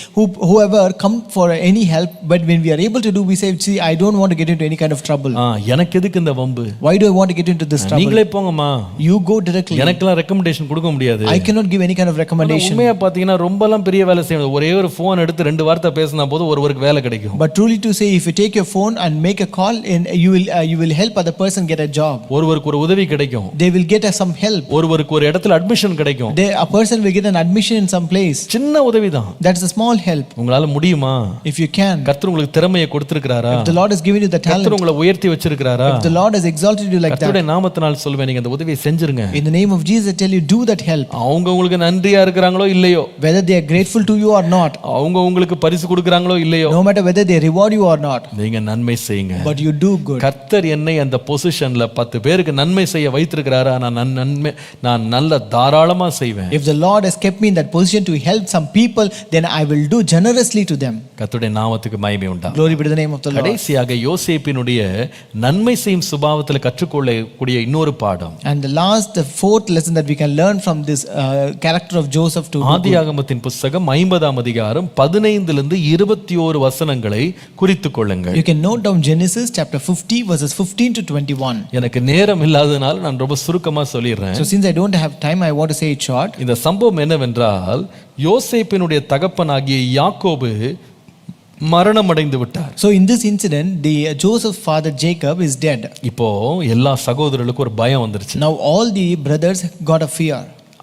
[SPEAKER 2] whoever come for any help, but when we are able to do, we say, see, I don't want to get into any kind of trouble.
[SPEAKER 1] எனக்கு எதுக்கு இந்த வம்பு?
[SPEAKER 2] Why do I want to get into this trouble?
[SPEAKER 1] நீங்களே போங்கம்மா.
[SPEAKER 2] You go directly.
[SPEAKER 1] எனக்கெல்லாம் ரெக்கமெண்டேஷன் கொடுக்க முடியாது.
[SPEAKER 2] I cannot give any kind of recommendation.
[SPEAKER 1] உண்மையா பாத்தீங்கன்னா ரொம்பலாம் பெரிய வேலை செய்யணும். ஒரே ஒரு போன் எடுத்து ரெண்டு வார்த்தை பேசினா போதும் ஒருவருக்கு வேலை கிடைக்கும்.
[SPEAKER 2] But truly to say, if you take your phone and make a call, and you will help other person get a job.
[SPEAKER 1] ஒருவருக்கு ஒரு உதவி கிடைக்கும்.
[SPEAKER 2] They will get some help.
[SPEAKER 1] ஒருவருக்கு ஒரு இடத்துல அட்மிஷன் கிடைக்கும்.
[SPEAKER 2] A person will get an admission in some place.
[SPEAKER 1] சின்ன உதவிதான்.
[SPEAKER 2] That's a small help.
[SPEAKER 1] உங்களால முடியுமா?
[SPEAKER 2] If you can.
[SPEAKER 1] கர்த்தர் உங்களுக்கு திறமையை கொடுத்திருக்காரா?
[SPEAKER 2] If the Lord has given you the talent.
[SPEAKER 1] கர்த்தர் உங்களை உயர்த்தி வச்சிருக்காரா?
[SPEAKER 2] If the Lord has exalted you like that.
[SPEAKER 1] கர்த்தருடைய நாமத்தினால் சொல்வேன், நீங்க அந்த உதவியை செஞ்சிருங்க.
[SPEAKER 2] In the name of Jesus I tell you, do that help.
[SPEAKER 1] அவங்க உங்களுக்கு நன்றியா இருக்கறாங்களோ இல்லையோ,
[SPEAKER 2] whether they are grateful to you or not,
[SPEAKER 1] அவங்க உங்களுக்கு பரிசு கொடுக்கறாங்களோ இல்லையோ,
[SPEAKER 2] no matter whether they reward you or not,
[SPEAKER 1] நீங்க நன்மை செய்யுங்க.
[SPEAKER 2] but you do good.
[SPEAKER 1] கர்த்தர் என்னை அந்த பொசிஷன்ல 10 பேருக்கு நன்மை செய்ய வைத்திருக்கிறாரா, நான் நல்ல தாராளமா செய்வேன்.
[SPEAKER 2] If the Lord has kept me in that position to help some people, then I will do generously to them.
[SPEAKER 1] கர்த்தருடைய நாமத்துக்கு மகிமை உண்டாகட்டும்.
[SPEAKER 2] Glory be to the name of the Lord.
[SPEAKER 1] கடைசியாக யோசேப்பினுடைய நன்மை செய்யும் சுபாவத்தில் கற்றுக்கொள்ளக்கூடிய இன்னொரு பாடம்.
[SPEAKER 2] And the fourth lesson that we can learn from this character of Joseph to
[SPEAKER 1] ஆதியாகமத்தின் புத்தகம் 50ஆம் அதிகாரம் 15 லிருந்து 21 வசனங்களை குறித்துக் கொள்ளுங்கள்.
[SPEAKER 2] You can note down Genesis chapter 50 verses 15 to 21.
[SPEAKER 1] எனக்கு நேரம் இல்லாததால் நான் ரொம்ப சுருக்கமா சொல்லிறேன்.
[SPEAKER 2] So since I don't have time, I want to say it short.
[SPEAKER 1] இந்த சம்பவம் என்னவென்றால், யோசேப்பினுடைய தகப்பனாகிய யாக்கோபு மரணம் அடைந்து விட்டார்.
[SPEAKER 2] So in this incident, the Joseph's father Jacob is dead.
[SPEAKER 1] இப்போ எல்லா சகோதரர்களுக்கும் ஒரு பயம் வந்துருச்சு.
[SPEAKER 2] Now all the brothers got a fear.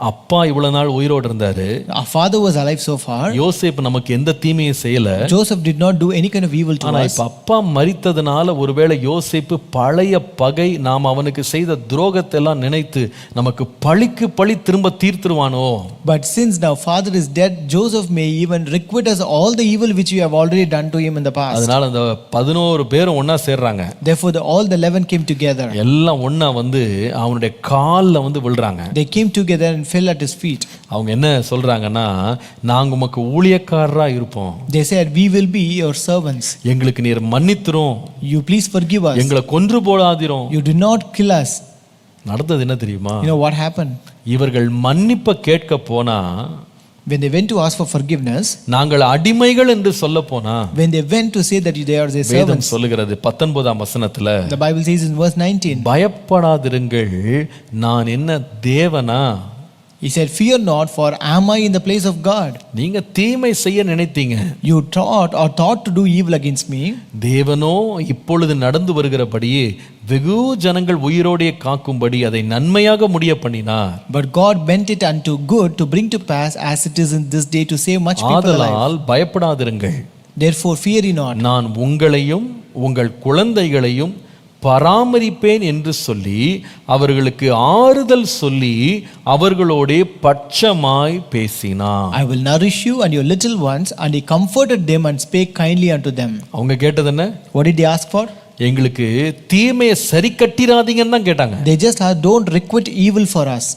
[SPEAKER 1] அப்பா இவ்வளவு நாள் உயிரோடு இருந்தாரு.
[SPEAKER 2] Our father was alive so far.
[SPEAKER 1] யோசேப்பு நமக்கு எந்த தீமையும் செய்யல.
[SPEAKER 2] Joseph did not do any kind of evil to us.
[SPEAKER 1] ஆனா இப்ப அப்பா மரித்ததனால ஒருவேளை யோசேப்பு பழைய பகை, நாம் அவனுக்கு செய்த துரோகத்தை எல்லாம் நினைத்து நமக்கு பழிக்கு பழி திரும்ப தீர்த்துருவானோ.
[SPEAKER 2] But since now father is dead, Joseph may even requite us all the evil which we have already done to him in the past.
[SPEAKER 1] அதனால அந்த 11 பேரும் ஒண்ணா சேர்றாங்க.
[SPEAKER 2] Therefore all the 11 came together.
[SPEAKER 1] எல்லாம் ஒண்ணா வந்து அவனுடைய கால்ல வந்து விழுறாங்க.
[SPEAKER 2] They came together and fell at his feet.
[SPEAKER 1] அவங்க என்ன சொல்றாங்கன்னா, நாங்க உமக்கு ஊழியக்காரரா இருப்போம்.
[SPEAKER 2] They said, we will be your servants.
[SPEAKER 1] எங்களுக்கு நீர் மன்னித்துரும்.
[SPEAKER 2] You please forgive us.
[SPEAKER 1] எங்களை கொன்று போடாதிரும்.
[SPEAKER 2] You do not kill us.
[SPEAKER 1] நடந்தது என்ன தெரியுமா?
[SPEAKER 2] You know what happened?
[SPEAKER 1] இவர்கள் மன்னிப்பை கேட்க போனா,
[SPEAKER 2] when they went to ask for forgiveness,
[SPEAKER 1] நாங்கள் அடிமைகள் என்று சொல்ல போனா,
[SPEAKER 2] when they went to say that they are their servants,
[SPEAKER 1] வேதம் சொல்லுகிறது 19ஆம் வசனத்துல,
[SPEAKER 2] the Bible says in verse 19,
[SPEAKER 1] பயப்படாதிருங்கள், நான் என்ன தேவனா?
[SPEAKER 2] He said, fear not, for am I in the place of God?
[SPEAKER 1] நீங்க தீமை செய்ய நினைத்தீங்க.
[SPEAKER 2] You thought to do evil against me.
[SPEAKER 1] தேவனோ இப்பொழுது நடந்து வருகிறபடியே வெகு ஜனங்கள் உயிரோடே காக்கும்படி அதை நன்மையாக முடிய பண்ணினார்.
[SPEAKER 2] But God bent it unto good to bring to pass as it is in this day to save much people alive.
[SPEAKER 1] ஆதலால் பயப்படாதிருங்கள்.
[SPEAKER 2] Therefore fear ye not.
[SPEAKER 1] நான் உங்களையும் உங்கள் குழந்தைகளையும் பராமரிப்பேன் என்று சொல்லி அவர்களுக்கு ஆறுதல் சொல்லி அவர்களோடே பட்சமாய் பேசினார்.
[SPEAKER 2] I will nourish you and your little ones, and he comforted them and spake kindly unto them.
[SPEAKER 1] அவங்க கேட்டது என்ன?
[SPEAKER 2] What did they ask for?
[SPEAKER 1] எங்களுக்கு தீமையை சரி கட்டிராதீங்கன்னு தான் கேட்டாங்க.
[SPEAKER 2] They just asked, don't requite evil for us.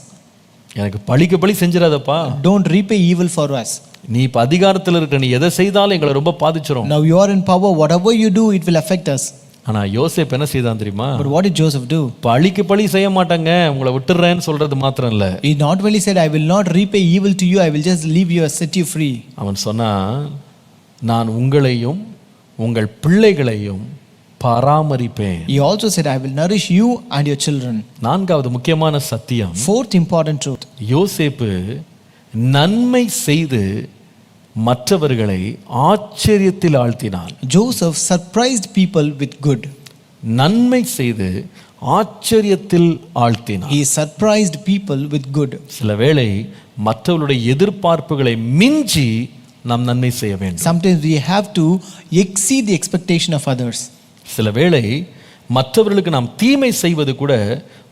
[SPEAKER 1] எனக்கு பழிக்கு பழி செஞ்சிராதப்பா.
[SPEAKER 2] Don't repay evil for us.
[SPEAKER 1] நீ இப்ப அதிகாரத்தில் இருக்க, நீ எதை செய்தாலும் எங்களை ரொம்ப பாதிச்சிரும்.
[SPEAKER 2] Now you are in power, whatever you do it will affect us.
[SPEAKER 1] ஆனா யோசேப்பு என்ன செய்தான் தெரியுமா?
[SPEAKER 2] But what did Joseph do?
[SPEAKER 1] பழிக்கு பழி செய்ய மாட்டாங்க, உங்களை விட்டுறேன்னு சொல்றது மாத்திரம் இல்ல.
[SPEAKER 2] He not only said, I will not repay evil to you, I will just leave you, set you free.
[SPEAKER 1] அவன் சொன்னா, நான் உங்களையும் உங்கள் பிள்ளைகளையும் பராமரிப்பேன்.
[SPEAKER 2] He also said, I will nourish you and your children.
[SPEAKER 1] நான்காவது முக்கியமான சத்தியம்,
[SPEAKER 2] Fourth important truth.
[SPEAKER 1] யோசேப்பு நன்மை செய்து மற்றவர்களை ஆச்சரியத்தில் ஆழ்த்தினான்.
[SPEAKER 2] Joseph surprised people with good.
[SPEAKER 1] நன்மை செய்து ஆச்சரியத்தில் ஆழ்த்தினான்.
[SPEAKER 2] He surprised people with good.
[SPEAKER 1] சில வேளை மற்றவர்களுடைய எதிர்பார்ப்புகளை மிஞ்சி நாம் நன்மை செய்ய வேண்டும்.
[SPEAKER 2] Sometimes we have to exceed the expectation of others.
[SPEAKER 1] சில வேளை மற்றவர்களுக்கு நாம் தீமை செய்வது கூட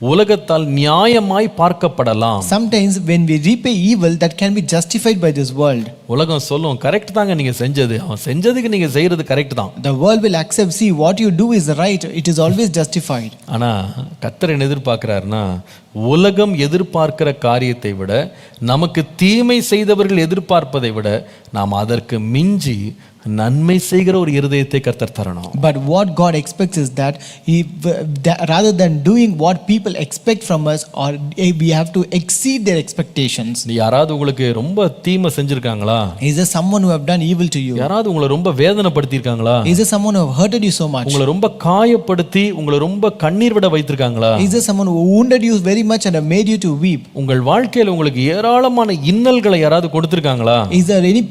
[SPEAKER 1] உலகத்தால் நியாயமாய் பார்க்கப்படலாம்.
[SPEAKER 2] Sometimes when we repay evil, that can be justified by this world.
[SPEAKER 1] உலகம் சொல்லும், கரெக்ட் தாங்க நீங்க செஞ்சது, அவன் செஞ்சதுக்கு நீங்க செய்யறது கரெக்ட் தான்.
[SPEAKER 2] The world will accept, see what you do is right, it is always justified.
[SPEAKER 1] ஆனா கர்த்தர் என்ன எதிர்பார்க்கிறாருன்னா, உலகம் எதிர்பார்க்கிற காரியத்தை விட, நமக்கு தீமை செய்தவர்கள் எதிர்பார்ப்பதை விட நாம் அதற்கு மிஞ்சி நன்மை செய்கிற ஒரு இருதயத்தை கர்த்தர் தரணும்.
[SPEAKER 2] But what God expects is that rather than doing what people expect from us, or we have to exceed their expectations.
[SPEAKER 1] யாராவது உங்களுக்கு ரொம்ப தீமை செஞ்சிருக்காங்களா?
[SPEAKER 2] Is there someone who have done evil to you?
[SPEAKER 1] யாராவது உங்களை ரொம்ப வேதனைப்படுத்தி இருக்காங்களா?
[SPEAKER 2] Is there someone who have hurted you so much?
[SPEAKER 1] உங்களை ரொம்ப காயப்படுத்தி உங்களை ரொம்ப கண்ணீர் விட வைத்திருக்காங்களா?
[SPEAKER 2] Is there someone who wounded you very much and have made you to weep?
[SPEAKER 1] உங்கள் வாழ்க்கையில உங்களுக்கு ஏராளமான இன்னல்களை யாராவது கொடுத்திருக்காங்களா?
[SPEAKER 2] Is there any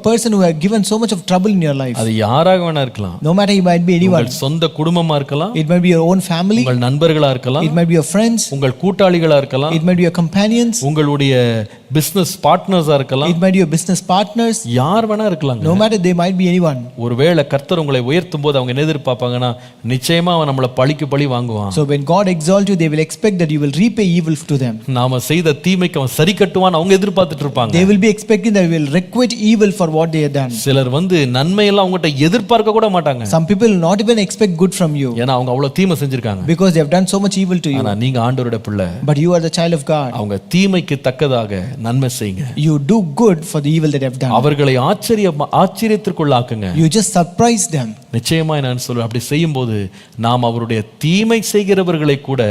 [SPEAKER 2] person who have given so much of trouble in your life?
[SPEAKER 1] அது யாராக வேணா இருக்கலாம்.
[SPEAKER 2] No matter, it might be anyone.
[SPEAKER 1] உங்கள் சொந்த குடும்பமா இருக்கலாம்,
[SPEAKER 2] It might be your own family,
[SPEAKER 1] உங்கள் நண்பர்களா இருக்கலாம்,
[SPEAKER 2] it might be your friends,
[SPEAKER 1] உங்கள் கூட்டாளிகளா இருக்கலாம்,
[SPEAKER 2] it might be your companions,
[SPEAKER 1] உங்களுடைய பிசினஸ் பார்ட்னர்ஸா இருக்கலாம்,
[SPEAKER 2] it might be your business partners.
[SPEAKER 1] யார் வேணா இருக்கலாம்.
[SPEAKER 2] No matter, they might be anyone.
[SPEAKER 1] ஒருவேளை கர்த்தர் உங்களை உயர்த்தும் போது அவங்க என்ன எதிர்பார்ப்பாங்கன்னா, நிச்சயமா அவன் நம்மளை பழிக்கு பழி வாங்குவான்.
[SPEAKER 2] So when God exalts you, they will expect that you will repay evil to them.
[SPEAKER 1] நாம செய்த தீமைக்கு அவன் சரி கட்டுவான் அவங்க எதிர்பார்த்துட்டு இருப்பாங்க.
[SPEAKER 2] They will be expecting that we will requite evil for what they have done.
[SPEAKER 1] சிலர் நன்மை எல்லாம் அவங்ககிட்ட எதிர்பார்க்க கூட மாட்டாங்க.
[SPEAKER 2] Some people will not even expect good from you,
[SPEAKER 1] ஏன்னா அவங்க அவ்வளவு தீமை செஞ்சிருக்காங்க.
[SPEAKER 2] because they have done so much evil to you.
[SPEAKER 1] ஆனா நீங்க ஆண்டவருடைய பிள்ளை.
[SPEAKER 2] But you are the child of God.
[SPEAKER 1] அவங்க தீமைக்கு தக்கதாக நன்மை செய்யுங்க.
[SPEAKER 2] You do good for the evil that they have done.
[SPEAKER 1] அவர்களை ஆச்சரியத்திற்குள்ளாக்குங்க.
[SPEAKER 2] You just surprise them.
[SPEAKER 1] நிச்சயமா நான் சொல்றேன், அப்படி செய்யும்போது நாம் அவருடைய தீமை செய்கிறவர்களை கூட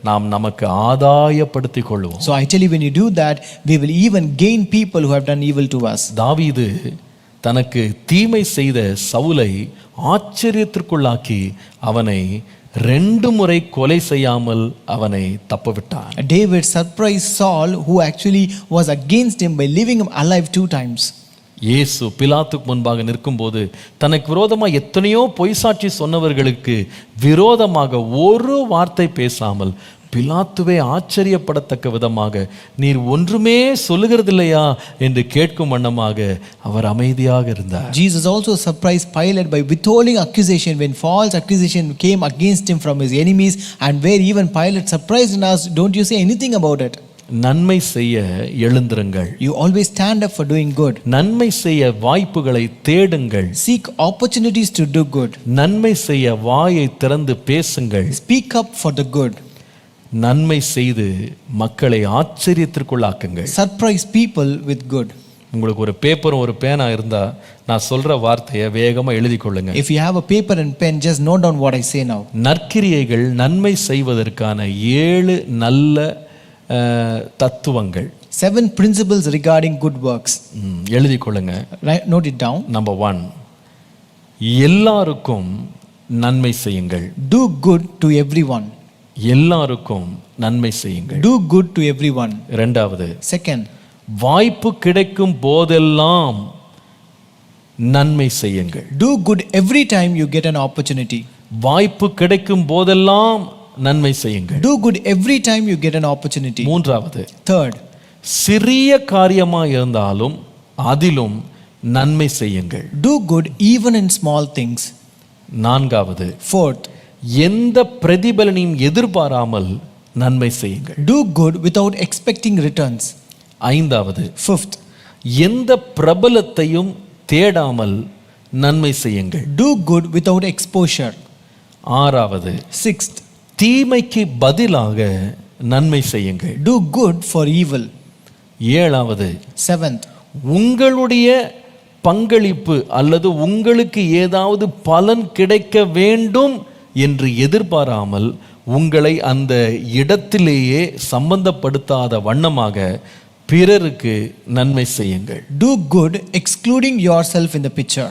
[SPEAKER 1] நாம் நமக்கு ஆதாயப்படுத்திக் கொள்வோம்.
[SPEAKER 2] So I tell you, when you do that, we will even gain people who have done evil to us.
[SPEAKER 1] தாவீது தனக்கு தீமை செய்த சவுலை ஆச்சரியத்திற்குள்ளாக்கி அவனை 2 முறை கொலை செய்யாமல் அவனை தப்பவிட்டான்.
[SPEAKER 2] David surprised Saul, who actually was against him, by leaving him alive 2 times.
[SPEAKER 1] இயேசு பிலாத்துக்கு முன்பாக நிற்கும்போது தனக்கு விரோதமாக எத்தனையோ பொய் சாட்சி சொன்னவர்களுக்கு விரோதமாக ஒரு வார்த்தை பேசாமல் பிலாத்துவே ஆச்சரியப்படத்தக்க விதமாக, நீர் ஒன்றுமே சொல்லுகிறதில்லையா என்று கேட்கும் வண்ணமாக அவர் அமைதியாக இருந்தார்.
[SPEAKER 2] Jesus also surprised Pilate by withholding accusation when false accusation came against him from his enemies, and where even Pilate surprised and asked, don't you say anything about it?
[SPEAKER 1] நன்மை செய்ய எழுந்திருங்கள்.
[SPEAKER 2] You always stand up for doing good.
[SPEAKER 1] நன்மை செய்ய வாய்ப்புகளை தேடுங்கள்.
[SPEAKER 2] Seek opportunities to do good.
[SPEAKER 1] நன்மை செய்ய வாயை திறந்து பேசுங்கள்.
[SPEAKER 2] Speak up for the good.
[SPEAKER 1] நன்மை செய்து மக்களை ஆச்சரியத்திற்குள்ளாக்குங்கள்.
[SPEAKER 2] Surprise people with good.
[SPEAKER 1] உங்களுக்கு ஒரு பேப்பரும் ஒரு பேனா இருந்தா நான் சொல்ற வார்த்தையை வேகமா எழுதி கொள்ளுங்க.
[SPEAKER 2] If you have a paper and pen, just note down what I say now.
[SPEAKER 1] நற்கிரியைகள் நன்மை செய்வதற்கான 7 நல்ல தத்துவங்கள்.
[SPEAKER 2] 7 principles regarding good works.
[SPEAKER 1] எழுதி கொள்ளுங்க.
[SPEAKER 2] Note it down.
[SPEAKER 1] Number 1, எல்லாருக்கும் நன்மை செய்யுங்கள்.
[SPEAKER 2] Do good to everyone.
[SPEAKER 1] எல்லாருக்கும் நன்மை செய்யுங்கள்.
[SPEAKER 2] Do good to everyone.
[SPEAKER 1] இரண்டாவது,
[SPEAKER 2] Second,
[SPEAKER 1] வாய்ப்பு கிடைக்கும் போதெல்லாம் நன்மை செய்யுங்கள்.
[SPEAKER 2] do good every time you get an opportunity.
[SPEAKER 1] வாய்ப்பு கிடைக்கும் போதெல்லாம் நன்மை செய்யுங்கள்.
[SPEAKER 2] Do good every time you get an opportunity.
[SPEAKER 1] மூன்றாவது,
[SPEAKER 2] Third,
[SPEAKER 1] சிறிய காரியமா இருந்தாலும் அதிலும் நன்மை செய்யுங்கள்.
[SPEAKER 2] do good even in small things.
[SPEAKER 1] நான்காவது,
[SPEAKER 2] Fourth,
[SPEAKER 1] எந்த பிரதிபலனையும் எதிர்பாராமல் நன்மை செய்யுங்கள்.
[SPEAKER 2] do good without expecting returns.
[SPEAKER 1] ஐந்தாவது,
[SPEAKER 2] Fifth,
[SPEAKER 1] எந்த பிரபலத்தையும் தேடாமல் நன்மை செய்யுங்கள்.
[SPEAKER 2] do good without exposure.
[SPEAKER 1] ஆறாவது,
[SPEAKER 2] Sixth,
[SPEAKER 1] தீமைக்கு பதிலாக நன்மை செய்யுங்கள்.
[SPEAKER 2] do good for evil.
[SPEAKER 1] ஏழாவது,
[SPEAKER 2] Seventh,
[SPEAKER 1] உங்களுடைய பங்களிப்பு அல்லது உங்களுக்கு ஏதாவது பலன் கிடைக்க வேண்டும் என்று எதிர்பாராமல் உங்களை அந்த இடத்திலேயே சம்பந்தப்படுத்தாத வண்ணமாக பிறருக்கு நன்மை செய்யுங்கள்.
[SPEAKER 2] Do good, excluding yourself in the picture.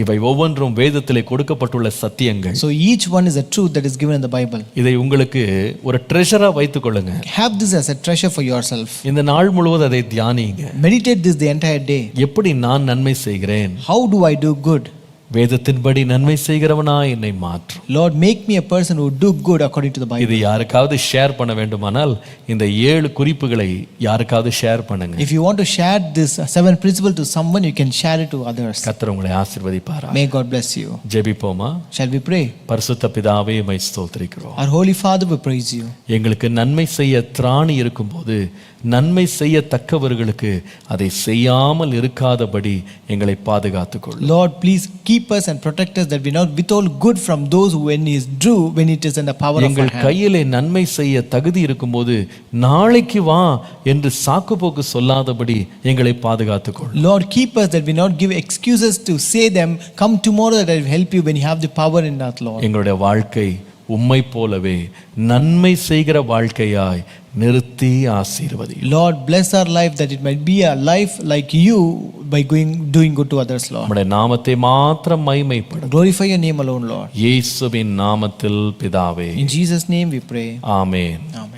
[SPEAKER 1] இவை ஒவ்வொன்றும் வேதத்திலே கொடுக்கப்பட்டுள்ள சத்தியங்கள்.
[SPEAKER 2] So each one is a truth that is given in the Bible.
[SPEAKER 1] இதை உங்களுக்கு ஒரு ட்ரெஷரா வைத்துக் கொள்ளுங்க.
[SPEAKER 2] Have this as a treasure for yourself.
[SPEAKER 1] இந்த நாள் முழுவதும் அதை தியானிங்க.
[SPEAKER 2] Meditate this the entire day.
[SPEAKER 1] எப்படி நான் நன்மை செய்கிறேன்?
[SPEAKER 2] How do I do good?
[SPEAKER 1] வேதத்தின்படி நன்மை செய்கிறவனா என்னை மாற்றும்.
[SPEAKER 2] Lord, make me a person who do good according to the Bible.
[SPEAKER 1] இது யாருக்காவது ஷேர் பண்ண வேண்டுமானால் இந்த 7 குறிப்புகளை யாருக்காவது ஷேர் பண்ணுங்க.
[SPEAKER 2] If you want to share this 7 principle to someone, you can share it to others.
[SPEAKER 1] கர்த்தர் உங்களை ஆசீர்வதிப்பாரா.
[SPEAKER 2] May God bless you.
[SPEAKER 1] ஜெபிப்போமா?
[SPEAKER 2] Shall we pray?
[SPEAKER 1] பரிசுத்த பிதாவே உம்மை ஸ்தோத்திரிக்கிறோம்.
[SPEAKER 2] Our Holy Father, we praise you.
[SPEAKER 1] எங்களுக்கு நன்மை செய்ய திராணி இருக்கும்போது நன்மை செய்யத்தக்கவர்களுக்கு அதை செய்யாமல் இருக்காதபடி எங்களை பாதுகாத்துக் கொள்ளும்.
[SPEAKER 2] Lord, please keep us and protect us that we not withhold good from those who when is due, when it is in the power of our
[SPEAKER 1] எங்கள்
[SPEAKER 2] hand.
[SPEAKER 1] கையிலே நன்மை செய்ய தகுதி இருக்கும்போது நாளைக்கு வா என்று சாக்குப்போக்கு சொல்லாதபடி எங்களை பாதுகாத்துக் கொள்ளும்.
[SPEAKER 2] Lord, keep us that we not give excuses to say them, come tomorrow that I will help you when you have the power in that, Lord.
[SPEAKER 1] எங்களுடைய வாழ்க்கை உம்மை போலவே நன்மை செய்கிற வாழ்க்கையாய் நிறுத்தி ஆசீர்வதி.
[SPEAKER 2] Lord, bless our life that it might be a life like you by doing good to others, Lord.
[SPEAKER 1] உம்முடைய நாமத்தை மாத்திரம் மகிமைப்படும்.
[SPEAKER 2] Glorify your name alone, Lord.
[SPEAKER 1] இயேசுவின் நாமத்தில் பிதாவே.
[SPEAKER 2] In Jesus' name we pray.
[SPEAKER 1] Amen.
[SPEAKER 2] Amen.